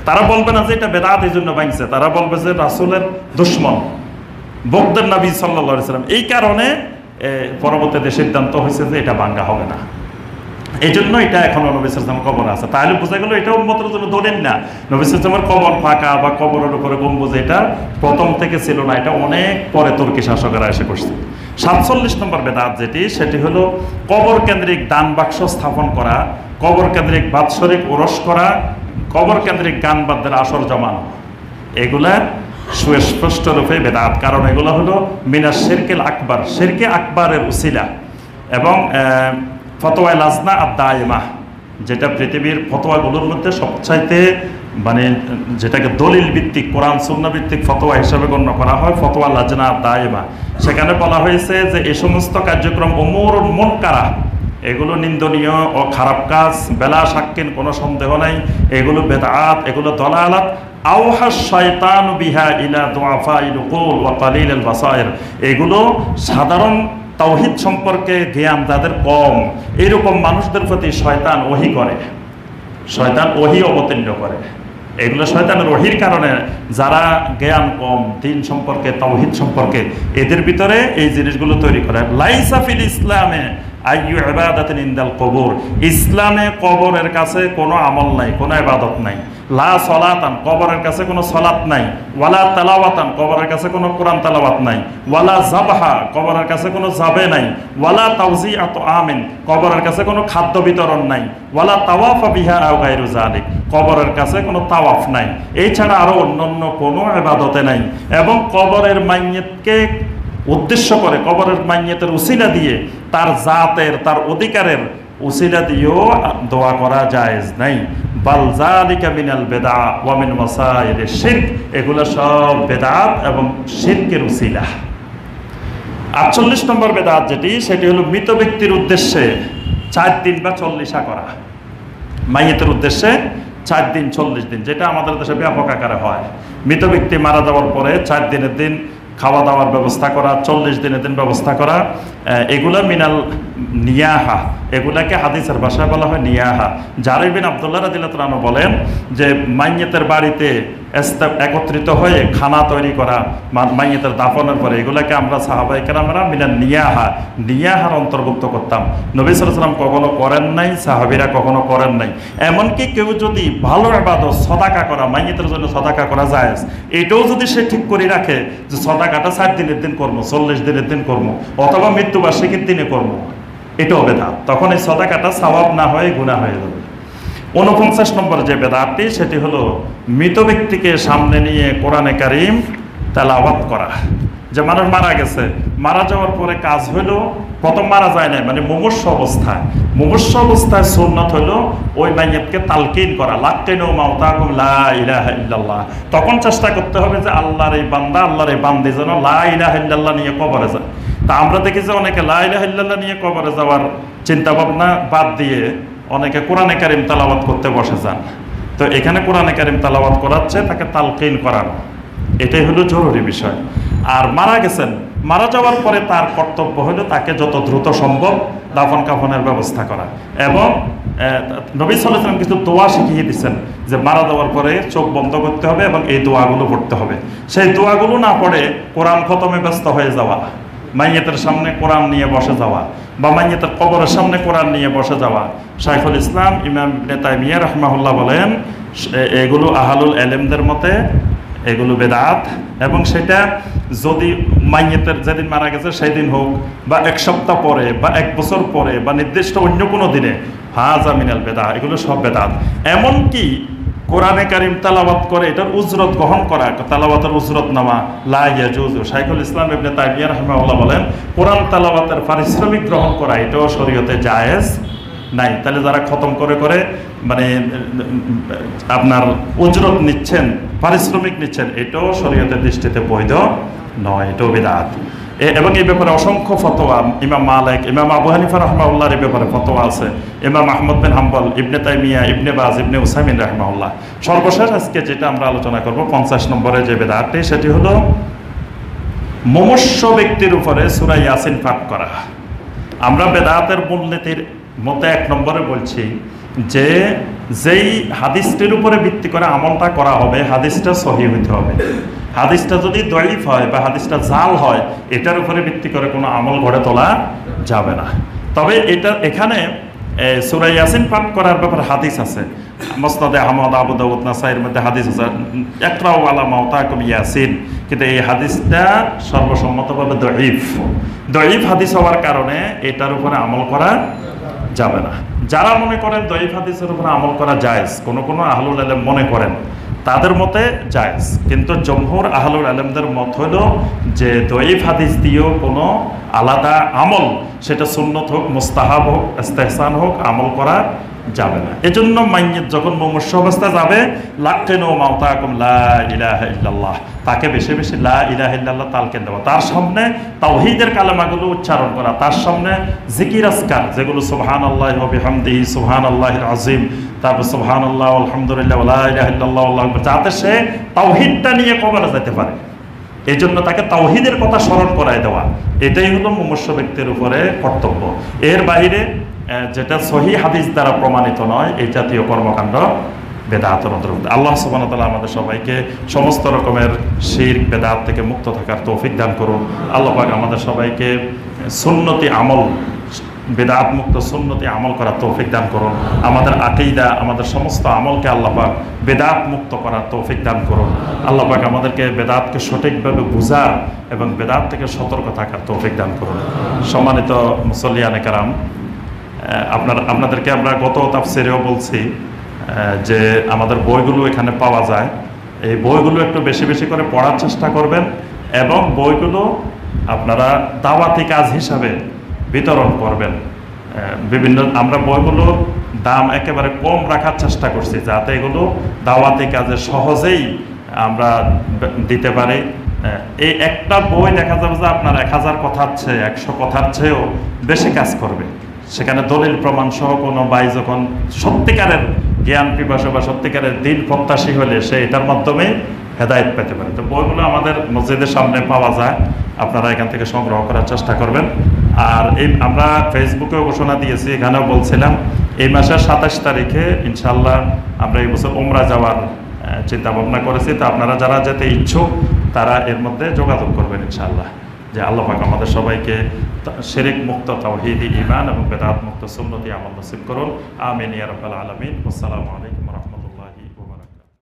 তারা বলবে না যে এটা বেদাত এই জন্য ভাঙছে, তারা বলবে যে রাসূলের দুশমন, বগদের নবী সাল্লাল্লাহু আলাইহি ওয়াসাল্লাম। এই কারণে পরবর্তীতে সিদ্ধান্ত হয়েছে যে এটা ভাঙা হবে না। এই জন্য এটা এখনো নবী সাল্লাল্লাহু আলাইহি ওয়াসাল্লামের কবর আছে। তাহলে বোঝা গেল এটা উম্মতের জন্য দলিল না, নবী সাল্লাল্লাহু আলাইহি ওয়াসাল্লামের কবর ফাঁকা বা কবরের উপরে গম্বুজ এটা প্রথম থেকে ছিল না, এটা অনেক পরে তুর্কি শাসকেরা এসে করছে। 47 নম্বর বেদাত সেটি হলো কবর কেন্দ্রিক দান বাক্স স্থাপন করা, কবর কেন্দ্রিক বাৎসরিক ওরস করা, কবর কেন্দ্রিক গান বাদ্যের আসর জমানো। এগুলা সুস্পষ্ট রূপে বেদাত, কারণ এগুলো হলো মিনাশ শিরকিল আকবার, শিরকে আকবরের উসিলা। এবং ফতোয়া লাজনা আর দায়মা, যেটা পৃথিবীর ফতোয়াগুলোর মধ্যে সবচাইতে মানে যেটাকে দলিল ভিত্তিক কোরআন সুন্নাহ ভিত্তিক ফতোয়া হিসাবে গণ্য করা হয়, ফতোয়া লাজনা আর দায়মা। সেখানে বলা হয়েছে যে এই সমস্ত কার্যক্রম উমুরুন মুনকারা, এগুলো নিন্দনীয় ও খারাপ কাজ, বেলা সাক্কিন কোনো সন্দেহ নাই, এগুলো বেদআত, এগুলো দলালাত। আওহাস শয়তান বিহা ইলা দুআফাইল কুল ওয়া কালিলাল বাসায়ের, এগুলো সাধারণ তাওহীদ সম্পর্কে জ্ঞান যাদের কম, এইরকম মানুষদের প্রতি শয়তান ওহী করে, শয়তান ওহী অবতীর্ণ করে। এগুলো শয়তানের ওহীর কারণে যারা জ্ঞান কম দ্বীন সম্পর্কে, তাওহীদ সম্পর্কে, এদের ভিতরে এই জিনিসগুলো তৈরি করে। লাইসা ফিল ইসলামে আইয়ু ইবাদাতিন ইনদাল কবর, ইসলামে কবরের কাছে কোনো আমল নাই, কোনো ইবাদত নাই। লা সলাতান, কবরের কাছে কোনো সলাত নাই। ওয়ালা তালাওয়াতান, কবরের কাছে কোনো কোরআন তালাওয়াত নাই। ওয়ালা জাবহা, কবরের কাছে কোনো জাবে নাই। ওয়ালা তাওজিআতু আমিন, কবরের কাছে কোনো খাদ্য বিতরণ নাই। ওয়ালা তাওয়াফা বিহা আও গায়রু যালিক, কবরের কাছে কোনো তাওয়াফ নাই। এই ছাড়া আরো অন্যান্য কোনো ইবাদতে নাই। এবং কবরের মাইয়িতকে উদ্দেশ্য করে, কবরের মাইয়িতের উসিলা দিয়ে তার জাতের, তার অধিকারের উসিলা দিয়েও দোয়া করা জায়েজ নাই। বাল যালিকা মিনাল বিদআ ওয়া মিন ওয়াসাইলিশ শিরক, এগুলো সব বেদাত এবং শিরকের উসিলা। 48 নম্বর বেদাত সেটি হলো মৃত ব্যক্তির উদ্দেশ্যে 4 দিন বা 40 করা, মাইয়িতের উদ্দেশ্যে 4 দিন 40 দিন, যেটা আমাদের দেশে ব্যাপক আকারে হয়। মৃত ব্যক্তি মারা যাওয়ার পরে 4 দিনের দিন খাওয়া দাওয়ার ব্যবস্থা করা, 40 দিনের দিন ব্যবস্থা করা, এগুলো মিনাল নিয়াহা, এগুলাকে হাদিসের ভাষায় বলা হয় নিয়াহা। জারির বিন আব্দুল্লাহ রাদিয়াল্লাহু আনহু বলেন যে মাইয়েতের বাড়িতে একত্রিত হয়ে খানা তৈরি করা, মাইয়েতের দাফনের পরে, এগুলাকে আমরা সাহাবায়ে কেরামরা মিনান নিয়াহা, নিয়াহার অন্তর্ভুক্ত করতাম। নবী সাল্লাল্লাহু আলাইহি ওয়াসাল্লাম কখনো করেন নাই, সাহাবীরা কখনো করেন নাই। এমনকি কেউ যদি ভালো ইবাদত সদাকা করা, মাইয়েতের জন্য সদাকা করা জায়েজ, এটাও যদি সে ঠিক করে রাখে যে সদাকাটা 60 দিনের দিন করবো, 40 দিনের দিন করবো, অথবা মৃত্যুবার্ষিকীর দিনে করবো, এটাও বেদাত। তখন এই সদাকাটা সওয়াব না হয়ে গুনাহ হয়ে যাবে। 49 নম্বর যে বেদাতটি, সেটি হলো মৃত ব্যক্তিকে সামনে নিয়ে কোরআনে কারীম তেলাওয়াত করা। যে মানুষ মারা গেছে, মারা যাওয়ার পরে কাজ হলো, প্রথম মারা যায় না, মানে মুমূর্ষ অবস্থায় সুন্নাত হলো ওই মাইয়াতকে তালকিন করা, লাক্কিনু মাউতাকুম লা ইলাহা ইল্লাল্লাহ। তখন চেষ্টা করতে হবে যে আল্লাহর এই বান্দা, আল্লাহর এই বান্দি যেন লা ইলাহা ইল্লাল্লাহ নিয়ে কবরে যায়। তা আমরা দেখি যে অনেকে লা ইলাহা ইল্লাল্লাহ নিয়ে কবরে যাওয়ার চিন্তা ভাবনা বাদ দিয়ে অনেকে কোরআনে কারীম তেলাওয়াত করতে বসে যান। তো এখানে কোরআনে কারীম তেলাওয়াত করাচ্ছে, তাকে তালকিন করানো, এটাই হলো জরুরি বিষয়। আর মারা গেছেন, মারা যাওয়ার পরে তার কর্তব্য হলো তাকে যত দ্রুত সম্ভব দাফন কাফনের ব্যবস্থা করা। এবং নবী সাল্লাল্লাহু আলাইহি ওয়াসাল্লাম কিছু দোয়া শিখিয়ে দিচ্ছেন যে মারা যাওয়ার পরে চোখ বন্ধ করতে হবে এবং এই দোয়াগুলো পড়তে হবে। সেই দোয়াগুলো না পড়ে কোরআন খতমে ব্যস্ত হয়ে যাওয়া, মাইয়াতের সামনে কোরআন নিয়ে বসে যাওয়া, বা মাইয়াতের কবরের সামনে কোরআন নিয়ে বসে যাওয়া, শাইখুল ইসলাম ইমাম ইবনে তাইমিয়া রাহিমাহুল্লাহ বলেন এগুলো আহলুল ইলমদের মতে এগুলো বেদাত। এবং সেটা যদি মাইয়াতের যেদিন মারা গেছে সেই দিন হোক, বা 1 সপ্তাহ পরে, বা 1 বছর পরে, বা নির্দিষ্ট অন্য কোনো দিনে, হাযা মিনাল বেদাত, এগুলো সব বেদাত। এমনকি কোরআনে কারীম তেলাওয়াত করে এটার উজরত গ্রহণ করা, তেলাওয়াতের উজরত নামা লা ইয়াজুজু। শাইখুল ইসলাম ইবনে তাইমিয়া রাহিমাহুল্লাহ বলেন কোরআন তেলাওয়াতের পারিশ্রমিক গ্রহণ করা এটাও শরীয়তে জায়েজ নাই। তাহলে যারা খতম করে করে মানে আপনার উজরত নিচ্ছেন, পারিশ্রমিক নিচ্ছেন, এটাও শরীয়তের দৃষ্টিতে বৈধ নয়, এটাও বিদআত। এবং এই ব্যাপারে অসংখ্য ফতোয়া, ইমাম মালিক, ইমাম আবু হানিফা রাহিমাহুল্লাহর এই ব্যাপারে ফতোয়া আছে, ইমাম আহমদ বিন হাম্বল, ইবনে তাইমিয়া, ইবনে বাজ, ইবনে উসাইমিন রাহিমাহুল্লাহ। সর্বশেষ আজকে যেটা আমরা আলোচনা করব 50 নম্বরে যে বেদাতটি, সেটি হলো মুমূর্ষ ব্যক্তির উপরে সূরা ইয়াসিন পাঠ করা। আমরা বেদাতের মূলনীতির মতে 1 নম্বরে বলছি যে যেই হাদিসটির উপরে ভিত্তি করে আমলটা করা হবে, হাদিসটা সহিহ হইতে হবে। হাদিসটা যদি দঈফ হয় বা হাদিসটা জাল হয়, এটার উপরে ভিত্তি করে কোনো আমল গড়ে তোলা যাবে না। তবে এখানে সূরা ইয়াসিন পাঠ করার ব্যাপারে হাদিস আছে, মুসনাদে আহমদ, আবু দাউদ, নাসাইর মধ্যে হাদিস আছে ইকরাউ আলা মাউতাকুম ইয়াসিন, কিন্তু এই হাদিসটা সর্বসম্মতভাবে দঈফ হাদিস হওয়ার কারণে এটার উপরে আমল করা যাবে না। যারা মনে করেন দঈফ হাদিসের উপরে আমল করা জায়েজ, কোনো আহলুল ইলম মনে করেন, তাদের মতে জায়েজ। কিন্তু জমহুর আহলুল ইলমদের মত হলো যে দঈফ হাদিস দিয়েও কোনো আলাদা আমল, সেটা সুন্নত হোক, মুস্তাহাব হোক, ইস্তেহসান হোক, আমল করা যাবে না। এজন্য মাইয়িত যখন মুমূর্ষ অবস্থায় যাবে, লাক্কিনু মাউতাকুম লা ইলাহা ইল্লাল্লাহ, তাকে বেশি বেশি লা ইলাহা ইল্লাল্লাহ তালকিন দেওয়া, তার সামনে তাওহীদের কালেমাগুলো উচ্চারণ করা, তার সামনে জিকির আজকার যেগুলো সুবহানাল্লাহি ওয়া বিহামদিহি সুবহানাল্লাহিল আযীম, তারপর সুবহানাল্লাহ আলহামদুলিল্লাহ ওয়া লা ইলাহা ইল্লাল্লাহ আল্লাহু আকবার, যাতে সে তাওহীদটা নিয়ে কবরে যেতে পারে। এই জন্য তাকে তাওহীদের কথা স্মরণ করায় দেওয়া, এটাই হলো মুমূর্ষ ব্যক্তির উপরে কর্তব্য। এর বাইরে যেটা সহিহ হাদিস দ্বারা প্রমাণিত নয়, এই জাতীয় কর্মকাণ্ড বেদাতের অন্তর্ভুক্ত। আল্লাহ সুবহানাহু ওয়া তাআলা আমাদের সবাইকে সমস্ত রকমের শিরক বেদাত থেকে মুক্ত থাকার তৌফিক দান করুন। আল্লাহ পাক আমাদের সবাইকে সুন্নতি আমল, বেদাত মুক্ত সুন্নতি আমল করার তৌফিক দান করুন। আমাদের আকীদা, আমাদের সমস্ত আমলকে আল্লাহ পাক বেদাত মুক্ত করার তৌফিক দান করুন। আল্লাহ পাক আমাদেরকে বেদাতকে সঠিকভাবে বুঝার এবং বেদাত থেকে সতর্ক থাকার তৌফিক দান করুন। সম্মানিত মুসল্লিয়ানে কেরাম, আপনাদেরকে আমরা গত তাফসিরেও বলছি যে আমাদের বইগুলো এখানে পাওয়া যায়। এই বইগুলো একটু বেশি বেশি করে পড়ার চেষ্টা করবেন এবং বইগুলো আপনারা দাওয়াতি কাজ হিসাবে বিতরণ করবেন। আমরা বইগুলোর দাম একেবারে কম রাখার চেষ্টা করছি, যাতে এগুলো দাওয়াতি কাজে সহজেই আমরা দিতে পারি। এই একটা বই দেখা যাবে যে আপনার 1000 কথার চেয়ে 100 কথার চেয়েও বেশি কাজ করবে। সেখানে দলিল প্রমাণ সহ কোনো ভাই যখন সত্যিকারের জ্ঞান পিপাসু বা সত্যিকারের দিন প্রত্যাশী হলে সে এটার মাধ্যমে হেদায়েত পেতে পারে। তো বইগুলো আমাদের মসজিদের সামনে পাওয়া যায়, আপনারা এখান থেকে সংগ্রহ করার চেষ্টা করবেন। আর এই আমরা ফেসবুকে ঘোষণা দিয়েছি, এখানেও বলছিলাম এই মাসের 27 তারিখে ইনশাল্লাহ আমরা এই বছর উমরা যাওয়ার চিন্তা ভাবনা করেছি। তো আপনারা যারা যেতে ইচ্ছুক তারা এর মধ্যে যোগাযোগ করবেন ইনশাল্লাহ। যে আল্লাহ পাক আমাদের সবাইকে শিরক মুক্ত তাওহীদি ঈমান এবং বেদাত মুক্ত সুন্নতি আমল নসিব করুন। আমিন ইয়া রাব্বাল আলামিন। আসসালামু আলাইকুম।